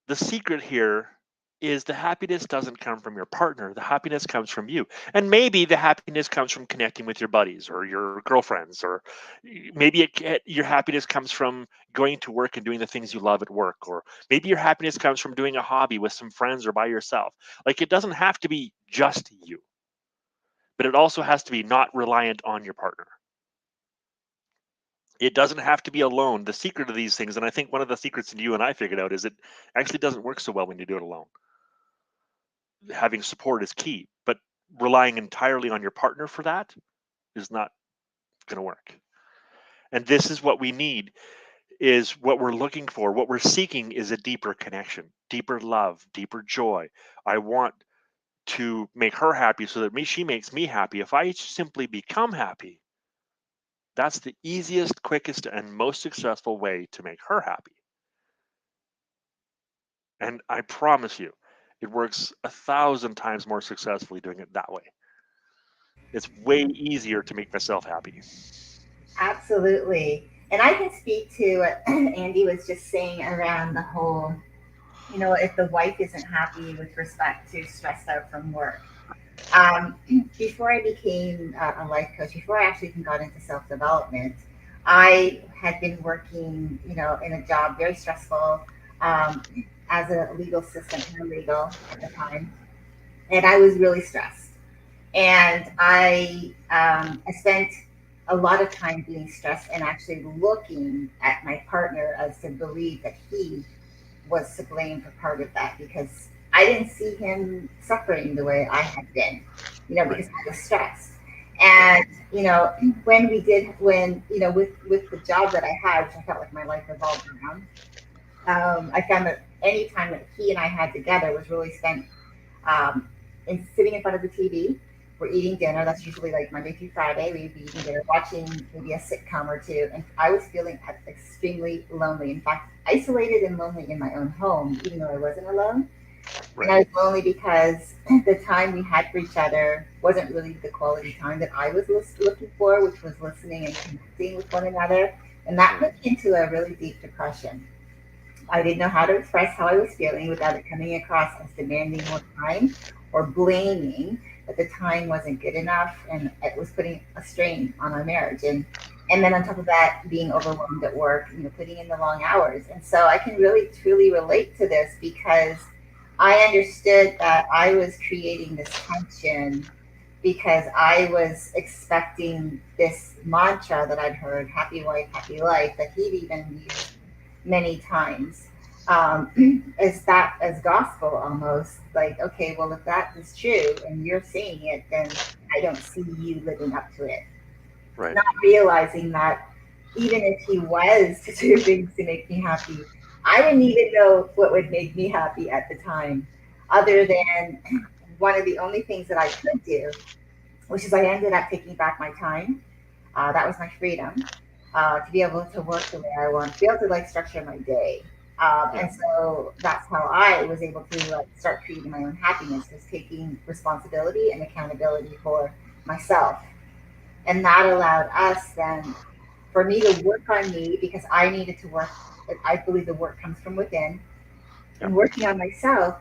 [SPEAKER 2] The secret here is the happiness doesn't come from your partner. The happiness comes from you. And maybe the happiness comes from connecting with your buddies or your girlfriends, or maybe your happiness comes from going to work and doing the things you love at work, or maybe your happiness comes from doing a hobby with some friends or by yourself. Like, it doesn't have to be just you, but it also has to be not reliant on your partner. It doesn't have to be alone. The secret of these things, and I think one of the secrets that you and I figured out, is it actually doesn't work so well when you do it alone. Having support is key, but relying entirely on your partner for that is not going to work. And this is what we need, is what we're looking for. What we're seeking is a deeper connection, deeper love, deeper joy. I want to make her happy so that she makes me happy. If I simply become happy, that's the easiest, quickest, and most successful way to make her happy. And I promise you, it works 1,000 times more successfully doing it that way. It's way easier to make myself happy.
[SPEAKER 1] Absolutely. And I can speak to what Andy was just saying around the whole, if the wife isn't happy with respect to stressed out from work. Um, Before I became a life coach, before I actually even got into self development, I had been working, in a job very stressful, um, as a legal assistant, paralegal at the time, and I was really stressed. And I spent a lot of time being stressed and actually looking at my partner as to believe that he was to blame for part of that, because I didn't see him suffering the way I had been,
[SPEAKER 2] Right.
[SPEAKER 1] because I was stressed.
[SPEAKER 2] Right.
[SPEAKER 1] And with the job that I had, which I felt like my life revolved around, I found that any time that he and I had together was really spent um, in sitting in front of the TV. We're eating dinner. That's usually like Monday through Friday. We'd be eating dinner, watching maybe a sitcom or two. And I was feeling extremely lonely. In fact, isolated and lonely in my own home, even though I wasn't alone. And
[SPEAKER 2] Right.
[SPEAKER 1] I was lonely because the time we had for each other wasn't really the quality time that I was looking for, which was listening and connecting with one another. And that
[SPEAKER 2] Right.
[SPEAKER 1] put me into a really deep depression. I didn't know how to express how I was feeling without it coming across as demanding more time or blaming that the time wasn't good enough and it was putting a strain on our marriage. And then on top of that, being overwhelmed at work, putting in the long hours. And so I can really truly relate to this because I understood that I was creating this tension because I was expecting this mantra that I'd heard, happy wife, happy life, that he'd even used many times, as gospel almost. Like, okay, well, if that is true and you're saying it, then I don't see you living up to it.
[SPEAKER 2] Right.
[SPEAKER 1] Not realizing that even if he was to do things to make me happy, I didn't even know what would make me happy at the time, other than one of the only things that I could do, which is I ended up taking back my time. That was my freedom, to be able to work the way I want, to be able to like structure my day.
[SPEAKER 2] Yeah.
[SPEAKER 1] And so that's how I was able to like start creating my own happiness, was taking responsibility and accountability for myself. And that allowed us then, for me to work on me, because I needed to work. I believe the work comes from within,
[SPEAKER 2] Yeah.
[SPEAKER 1] and working on myself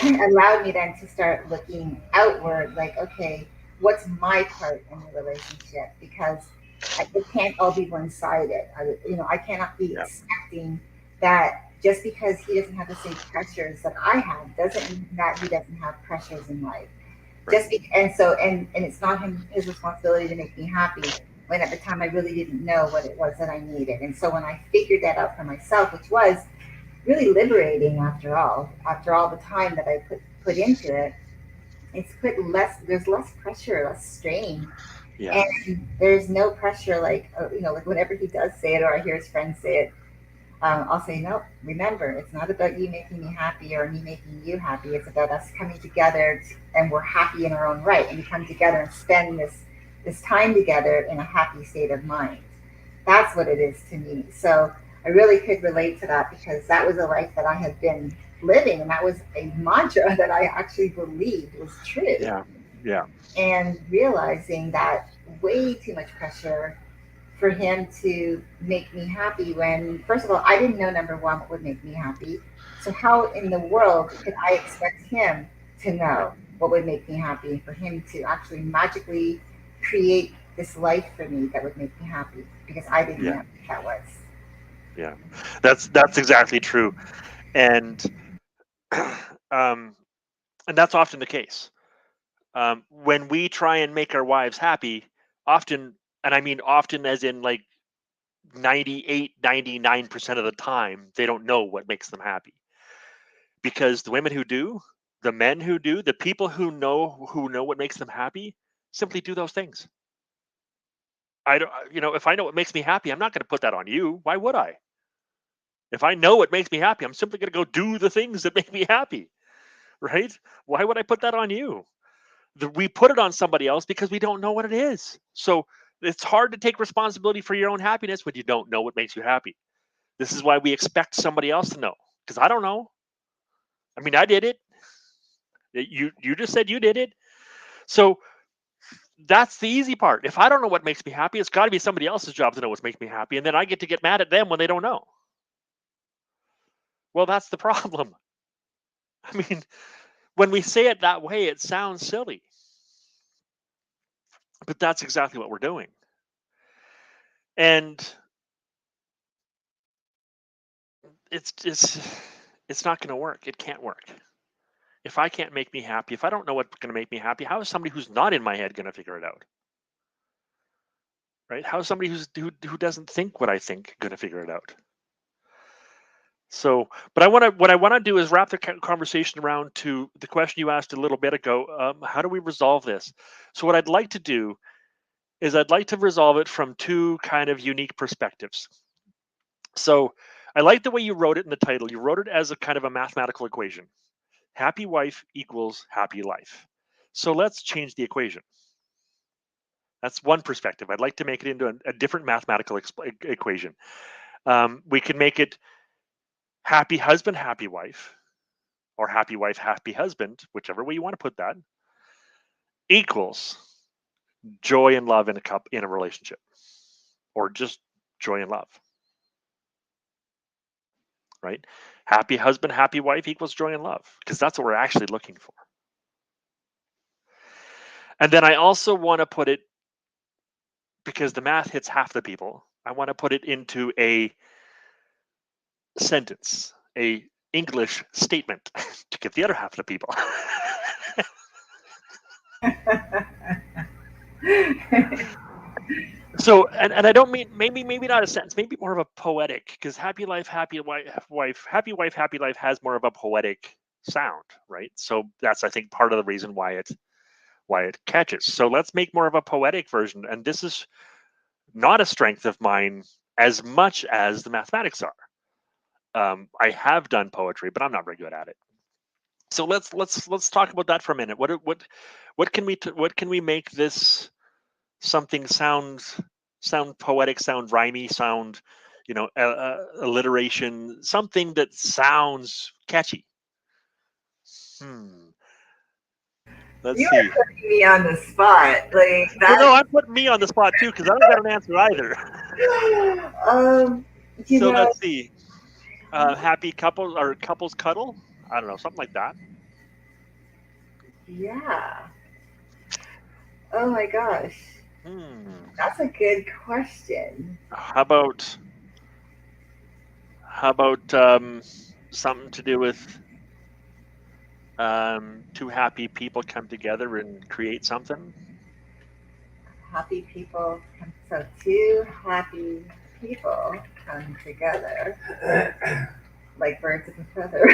[SPEAKER 1] allowed me then to start looking outward, like, okay, what's my part in the relationship? Because it can't all be one-sided. I cannot be
[SPEAKER 2] Yeah.
[SPEAKER 1] expecting that just because he doesn't have the same pressures that I have doesn't mean that he doesn't have pressures in life.
[SPEAKER 2] Right.
[SPEAKER 1] And it's not his responsibility to make me happy, when at the time I really didn't know what it was that I needed. And so when I figured that out for myself, which was really liberating, after all the time that I put into it, it's put less there's less pressure, less strain,
[SPEAKER 2] Yeah.
[SPEAKER 1] and there's no pressure, like, like whenever he does say it or I hear his friends say it, I'll say, no, remember, it's not about you making me happy or me making you happy. It's about us coming together, and we're happy in our own right, and we come together and spend this time together in a happy state of mind. That's what it is to me. So I really could relate to that, because that was a life that I had been living, and that was a mantra that I actually believed was true.
[SPEAKER 2] Yeah. Yeah.
[SPEAKER 1] And realizing that way too much pressure for him to make me happy, when, first of all, I didn't know, number one, what would make me happy. So how in the world could I expect him to
[SPEAKER 2] Right.
[SPEAKER 1] know what would make me happy, for him to actually magically create this life for me that would make me happy, because I didn't know
[SPEAKER 2] Yeah.
[SPEAKER 1] what that was.
[SPEAKER 2] Yeah. That's exactly true. And um and that's often the case. When we try and make our wives happy, often, and I mean often as in like 98, 99% of the time, they don't know what makes them happy. Because the women who do, the men who do, the people who know what makes them happy simply do those things. I don't, if I know what makes me happy, I'm not going to put that on you. Why would I? If I know what makes me happy, I'm simply going to go do the things that make me happy, right? Why would I put that on you? We put it on somebody else because we don't know what it is. So it's hard to take responsibility for your own happiness when you don't know what makes you happy. This is why we expect somebody else to know, because I don't know. I mean, I did it. You just said you did it. So that's the easy part. If I don't know what makes me happy, it's got to be somebody else's job to know what makes me happy, and then I get to get mad at them when they don't know. Well, that's the problem. I mean, when we say it that way, it sounds silly. But that's exactly what we're doing. And it's it's it's not going to work. It can't work. If I can't make me happy, if I don't know what's going to make me happy, how is somebody who's not in my head going to figure it out? Right? How is somebody who doesn't think what I think going to figure it out? So, but what I want to do is wrap the conversation around to the question you asked a little bit ago. How do we resolve this? So, what I'd like to do is I'd like to resolve it from two kind of unique perspectives. So, I like the way you wrote it in the title. You wrote it as a kind of a mathematical equation. Happy wife equals happy life. So let's change the equation. That's one perspective. I'd like to make it into a different mathematical equation. We can make it happy husband, happy wife, or happy wife, happy husband, whichever way you want to put that, equals joy and love in a relationship, or just joy and love. Right? Happy husband, happy wife equals joy and love, because that's what we're actually looking for. And then I also want to put it, because the math hits half the people, I want to put it into a sentence, a English statement to get the other half of the people. So, and I don't mean maybe not a sentence, maybe more of a poetic, because happy life, happy wife, happy wife, happy life has more of a poetic sound, right? So that's, I think, part of the reason why it catches. So let's make more of a poetic version, and this is not a strength of mine as much as the mathematics are. I have done poetry, but I'm not very good at it. So let's talk about that for a minute. What can we make this something sound poetic, sound rhymey, sound, alliteration, something that sounds catchy. Hmm. Let's
[SPEAKER 1] You are
[SPEAKER 2] see.
[SPEAKER 1] putting me on the spot. Like
[SPEAKER 2] Well,
[SPEAKER 1] that.
[SPEAKER 2] no, I'm putting me on the spot too, because I don't got an answer either.
[SPEAKER 1] um, you
[SPEAKER 2] So
[SPEAKER 1] know,
[SPEAKER 2] let's see. Happy couples, or couples cuddle. I don't know, something like that.
[SPEAKER 1] yeah. Oh my gosh.
[SPEAKER 2] Hmm.
[SPEAKER 1] That's a good question.
[SPEAKER 2] How about something to do with two happy people come together and create something?
[SPEAKER 1] Happy people come, so two happy people come together like birds of a feather.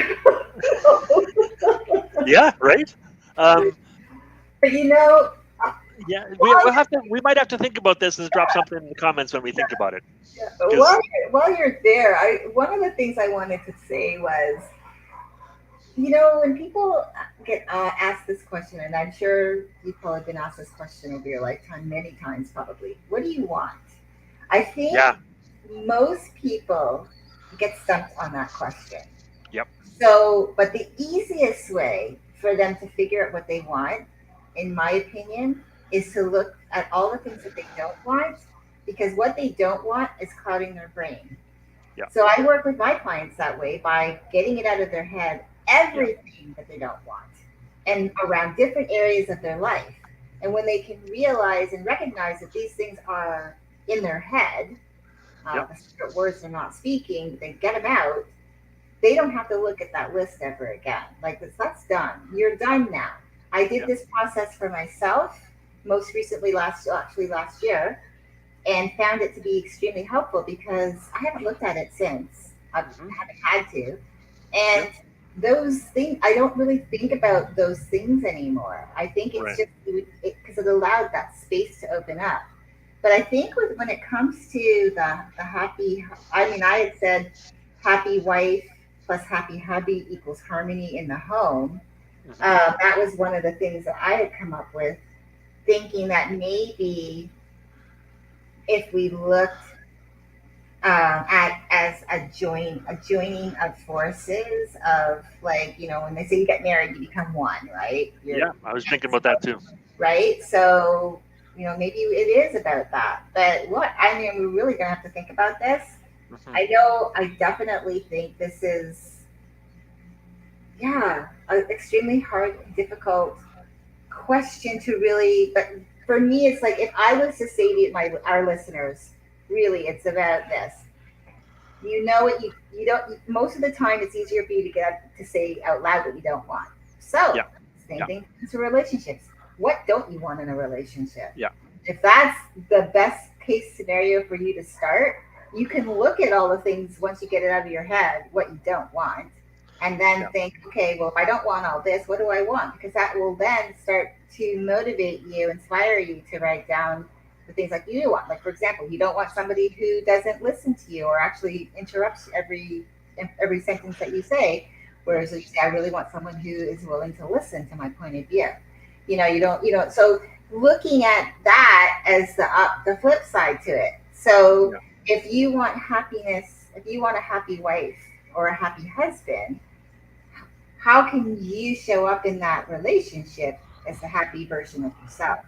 [SPEAKER 2] Yeah, right. Um,
[SPEAKER 1] But you know,
[SPEAKER 2] yeah,
[SPEAKER 1] while
[SPEAKER 2] we might have to think about this and drop something in the comments when we think about it. Because
[SPEAKER 1] while you're there, one of the things I wanted to say was, when people get asked this question, and I'm sure you've probably been asked this question over your lifetime many times, probably. What do you want? I think
[SPEAKER 2] yeah,
[SPEAKER 1] most people get stumped on that question.
[SPEAKER 2] yep,
[SPEAKER 1] So, but the easiest way for them to figure out what they want, in my opinion, is to look at all the things that they don't want, because what they don't want is clouding their brain.
[SPEAKER 2] yeah,
[SPEAKER 1] So I work with my clients that way by getting it out of their head,
[SPEAKER 2] yeah,
[SPEAKER 1] everything that they don't want, and around different areas of their life. And when they can realize and recognize that these things are in their head,
[SPEAKER 2] yep,
[SPEAKER 1] the secret words they're not speaking, they get them out, they don't have to look at that list ever again. Like that's done. You're done now. I did
[SPEAKER 2] yeah,
[SPEAKER 1] this process for myself most recently last year, and found it to be extremely helpful because I haven't looked at it since. I
[SPEAKER 2] hmm,
[SPEAKER 1] haven't had to.
[SPEAKER 2] yep,
[SPEAKER 1] And those things, I don't really think about those things anymore. I think it's
[SPEAKER 2] right,
[SPEAKER 1] just because it allowed that space to open up. But I think when it comes to the happy, I mean, I had said happy wife plus happy hubby equals harmony in the home.
[SPEAKER 2] hmm,
[SPEAKER 1] That was one of the things that I had come up with, thinking that maybe if we looked at as a joining of forces of, like, when they say you get married, you become one, right?
[SPEAKER 2] yeah. I was thinking about that too.
[SPEAKER 1] Right. So maybe it is about that. But what I mean, we're really gonna have to think about this.
[SPEAKER 2] Hmm.
[SPEAKER 1] I know. I definitely think this is, yeah, an extremely hard, difficult question to really, but for me, it's like if I was to say to our listeners, really, it's about this. You know what you don't. Most of the time, it's easier for you to to say out loud what you don't want. So,
[SPEAKER 2] Yeah.
[SPEAKER 1] same
[SPEAKER 2] Yeah.
[SPEAKER 1] thing to relationships. What don't you want in a relationship?
[SPEAKER 2] Yeah.
[SPEAKER 1] If that's the best case scenario for you to start, you can look at all the things once you get it out of your head what you don't want, and then
[SPEAKER 2] Yeah.
[SPEAKER 1] think, okay, well, if I don't want all this, what do I want? Because that will then start to motivate you, inspire you to write down the things like you do want. Like, for example, you don't want somebody who doesn't listen to you or actually interrupts every sentence that you say.
[SPEAKER 2] Right.
[SPEAKER 1] Whereas you say, I really want someone who is willing to listen to my point of view. You don't. So looking at that as the flip side to it. So
[SPEAKER 2] Yeah.
[SPEAKER 1] if you want happiness, if you want a happy wife or a happy husband, how can you show up in that relationship as the happy version of yourself?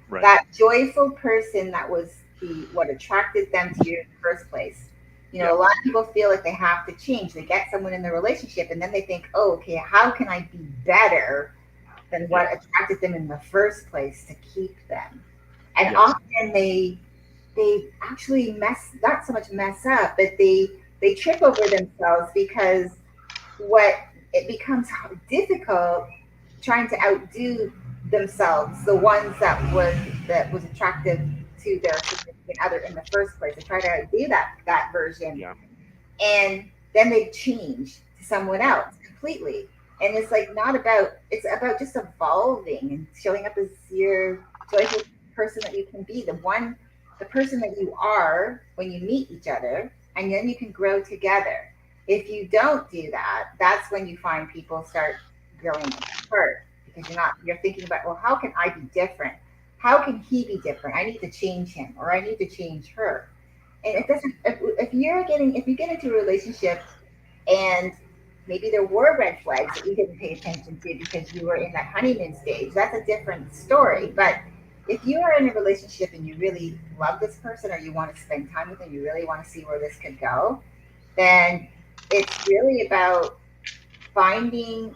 [SPEAKER 2] Right.
[SPEAKER 1] That joyful person that was the what attracted them to you in the first place.
[SPEAKER 2] Yeah.
[SPEAKER 1] A lot of people feel like they have to change. They get someone in the relationship and then they think, oh, okay, how can I be better than what
[SPEAKER 2] Yeah.
[SPEAKER 1] attracted them in the first place to keep them? And
[SPEAKER 2] Yes.
[SPEAKER 1] often they actually mess not so much mess up, but they trip over themselves because what it becomes difficult trying to outdo themselves, the ones that was attractive to their significant other in the first place. They try to outdo that version,
[SPEAKER 2] Yeah.
[SPEAKER 1] and then they change to someone
[SPEAKER 2] Yeah.
[SPEAKER 1] else completely. And it's like not about it's about just evolving and showing up as your joyful person that you can be, the person that you are when you meet each other, and then you can grow together. If you don't do that, that's when you find people start growing apart because you're thinking about, well, how can I be different? How can he be different? I need to change him or I need to change her. And
[SPEAKER 2] Yeah.
[SPEAKER 1] it doesn't if you get into a relationship and maybe there were red flags that you didn't pay attention to because you were in that honeymoon stage, that's a different story. But if you are in a relationship and you really love this person or you want to spend time with them, you really want to see where this could go, then it's really about finding,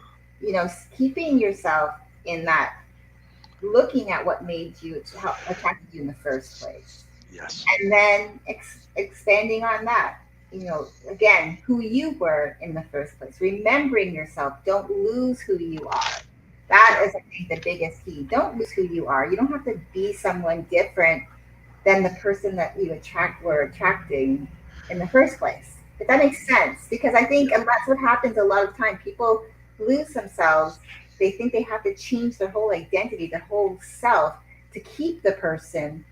[SPEAKER 1] keeping yourself in that, looking at what made you, how attracted you in the first place,
[SPEAKER 2] Yes.
[SPEAKER 1] and then expanding on that. Again, who you were in the first place, remembering yourself. Don't lose who you are. That
[SPEAKER 2] Yeah.
[SPEAKER 1] is, I think, the biggest key. Don't lose who you are. You don't have to be someone different than the person that you were attracting in the first place. If that makes sense, because I think,
[SPEAKER 2] Yeah.
[SPEAKER 1] and that's what happens a lot of time. People lose themselves. They think they have to change their whole identity, their whole self, to keep the person,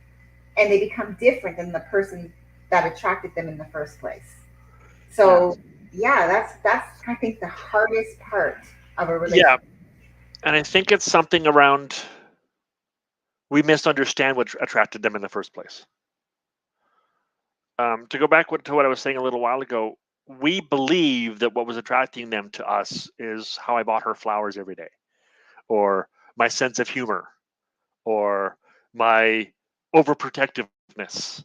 [SPEAKER 1] and they become different than the person that attracted them in the first place.
[SPEAKER 2] Yeah.
[SPEAKER 1] So yeah, that's I think the hardest part of a
[SPEAKER 2] Yeah.
[SPEAKER 1] relationship.
[SPEAKER 2] And I think it's something around we misunderstand what attracted them in the first place. To go back to what I was saying a little while ago, we believe that what was attracting them to us is how I bought her flowers every day, or my sense of humor, or my overprotectiveness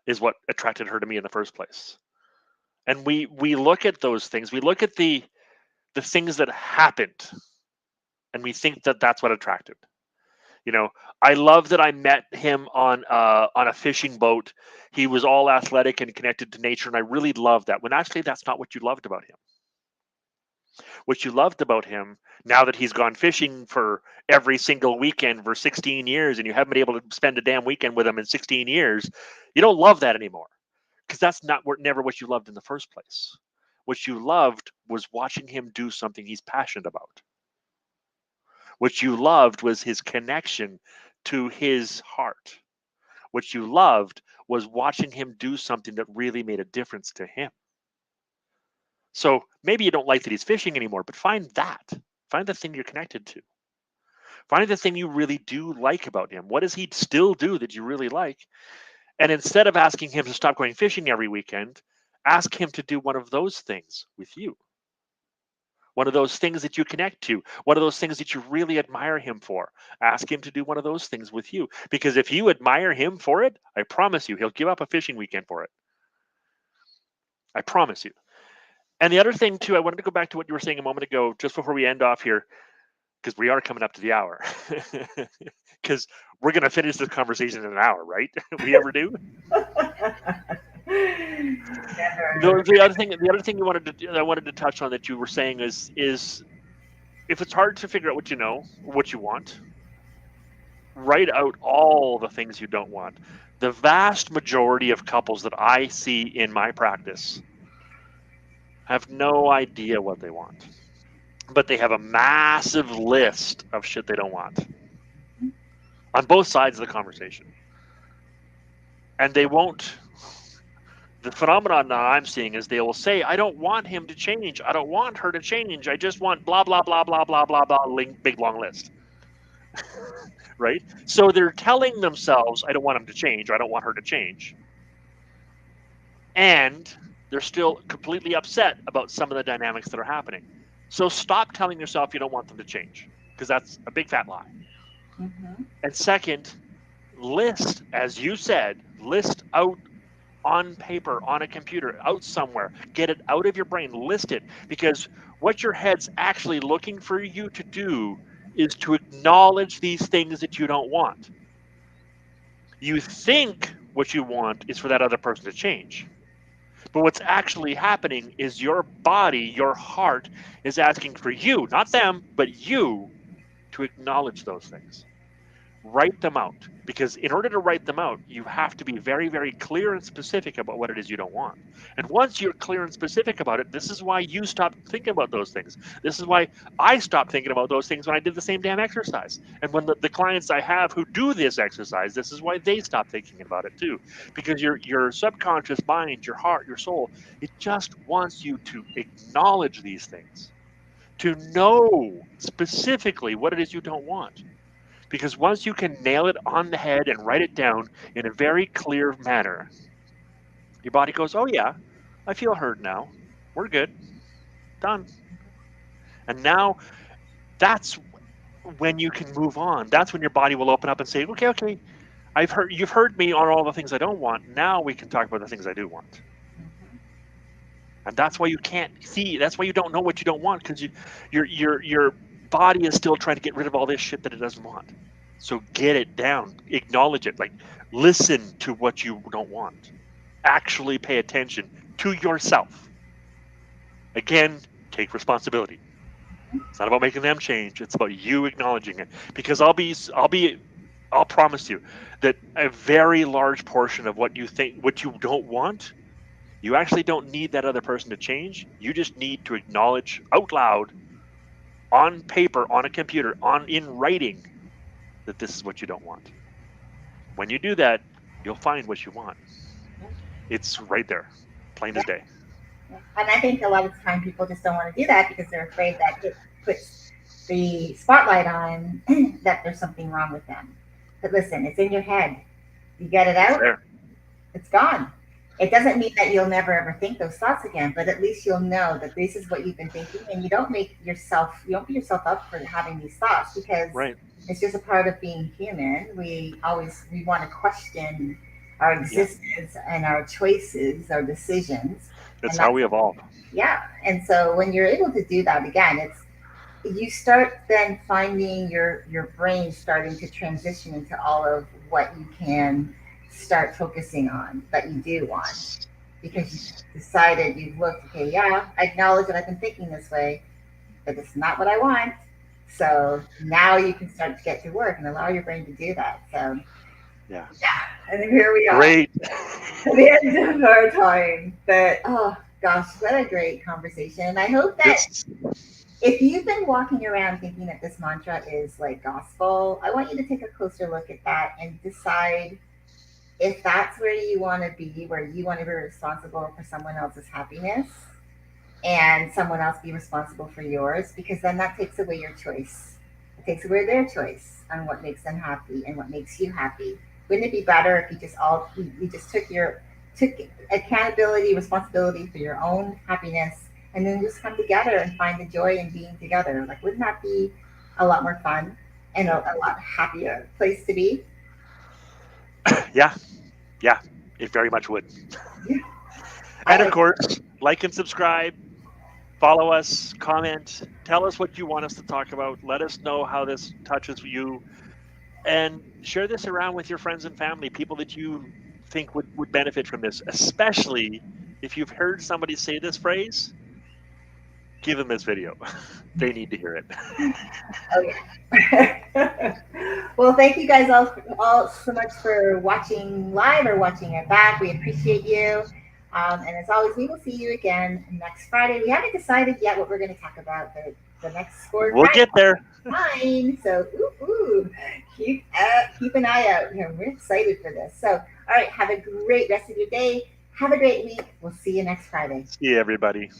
[SPEAKER 2] is what attracted her to me in the first place. And we look at those things, we look at the things that happened, and we think that that's what attracted. You know, I love that I met him on a fishing boat. He was all athletic and connected to nature, and I really loved that. When actually, that's not what you loved about him. What you loved about him, now that he's gone fishing for every single weekend for 16 years, and you haven't been able to spend a damn weekend with him in 16 years, you don't love that anymore because that's not never what you loved in the first place. What you loved was watching him do something he's passionate about. What you loved was his connection to his heart. What you loved was watching him do something that really made a difference to him. So maybe you don't like that he's fishing anymore, but find that. Find the thing you're connected to. Find the thing you really do like about him. What does he still do that you really like? And instead of asking him to stop going fishing every weekend, ask him to do one of those things with you. One of those things that you connect to, one of those things that you really admire him for. Ask him to do one of those things with you. Because if you admire him for it, I promise you, he'll give up a fishing weekend for it. I promise you. And the other thing, too, I wanted to go back to what you were saying a moment ago, just before we end off here, because we are coming up to the hour. because we're going to finish this conversation in an hour, right? We ever do?
[SPEAKER 1] Never.
[SPEAKER 2] The other thing I wanted to touch on that you were saying is if it's hard to figure out what you know or what you want, write out all the things you don't want. The vast majority of couples that I see in my practice have no idea what they want, but they have a massive list of shit they don't want on both sides of the conversation. And they won't. The phenomenon that I'm seeing is they will say, I don't want him to change. I don't want her to change. I just want blah, blah, blah, blah, blah, blah, blah, big long list. Right? So they're telling themselves, I don't want him to change. Or I don't want her to change. And they're still completely upset about some of the dynamics that are happening. So stop telling yourself you don't want them to change, because that's a big fat lie.
[SPEAKER 1] Mm-hmm.
[SPEAKER 2] And second, list, as you said, list out on paper, on a computer, out somewhere. Get it out of your brain, list it, because what your head's actually looking for you to do is to acknowledge these things that you don't want. You think what you want is for that other person to change. But what's actually happening is your body, your heart, is asking for you, not them, but you, to acknowledge those things. Write them out, because in order to write them out, you have to be very, very clear and specific about what it is you don't want. And once you're clear and specific about it, this is why you stop thinking about those things. This is why I stopped thinking about those things when I did the same damn exercise. And when the clients I have who do this exercise, this is why they stop thinking about it too. Because your subconscious mind, your heart, your soul, it just wants you to acknowledge these things, to know specifically what it is you don't want. Because once you can nail it on the head and write it down in a very clear manner, your body goes, oh, yeah, I feel heard now. We're good. Done. And now that's when you can move on. That's when your body will open up and say, okay, you've heard me on all the things I don't want. Now we can talk about the things I do want. And that's why you can't see. That's why you don't know what you don't want, because your body is still trying to get rid of all this shit that it doesn't want. So get it down, acknowledge it, like listen to what you don't want. Actually pay attention to yourself. Again, take responsibility. It's not about making them change. It's about you acknowledging it. Because I'll promise you that a very large portion of what you think, what you don't want, you actually don't need that other person to change. You just need to acknowledge out loud, on paper, on a computer, in writing, that this is what you don't want. When you do that, you'll find what you want. It's right there, plain as day.
[SPEAKER 1] And I think a lot of the time people just don't want to do that because they're afraid that it puts the spotlight on that there's something wrong with them. But listen, it's in your head. You get it out,
[SPEAKER 2] There.
[SPEAKER 1] it's gone. It doesn't mean that you'll never ever think those thoughts again, but at least you'll know that this is what you've been thinking, and you don't beat yourself up for having these thoughts, because
[SPEAKER 2] Right.
[SPEAKER 1] it's just a part of being human. We want to question our existence and our choices, our decisions.
[SPEAKER 2] That's
[SPEAKER 1] And
[SPEAKER 2] how we evolve.
[SPEAKER 1] yeah. And so when you're able to do that again, you start then finding your brain starting to transition into all of what you can start focusing on that you do want, because you decided, you've looked, okay, yeah, I acknowledge that I've been thinking this way, but it's not what I want. So now you can start to get to work and allow your brain to do that. So
[SPEAKER 2] Yeah.
[SPEAKER 1] and then here we are
[SPEAKER 2] Great.
[SPEAKER 1] at the end of our time. But oh gosh, what a great conversation. And I hope that if you've been walking around thinking that this mantra is like gospel, I want you to take a closer look at that and decide if that's where you want to be, where you want to be responsible for someone else's happiness and someone else be responsible for yours, because then that takes away your choice. It takes away their choice on what makes them happy and what makes you happy. Wouldn't it be better if you just took accountability, responsibility for your own happiness, and then just come together and find the joy in being together? Like, wouldn't that be a lot more fun and a lot happier place to be?
[SPEAKER 2] Yeah. It very much would.
[SPEAKER 1] Yeah.
[SPEAKER 2] And of course, like and subscribe, follow us, comment, tell us what you want us to talk about. Let us know how this touches you. and share this around with your friends and family, people that you think would benefit from this, especially if you've heard somebody say this phrase. Give them this video. They need to hear it.
[SPEAKER 1] Oh yeah. Well, thank you guys all so much for watching live or watching it back. We appreciate you. And as always, we will see you again next Friday. We haven't decided yet what we're going to talk about the next Scored
[SPEAKER 2] We'll
[SPEAKER 1] Right
[SPEAKER 2] get there.
[SPEAKER 1] fine. So keep an eye out. We're excited for this. So all right, have a great rest of your day. Have a great week. We'll see you next Friday.
[SPEAKER 2] See you, everybody.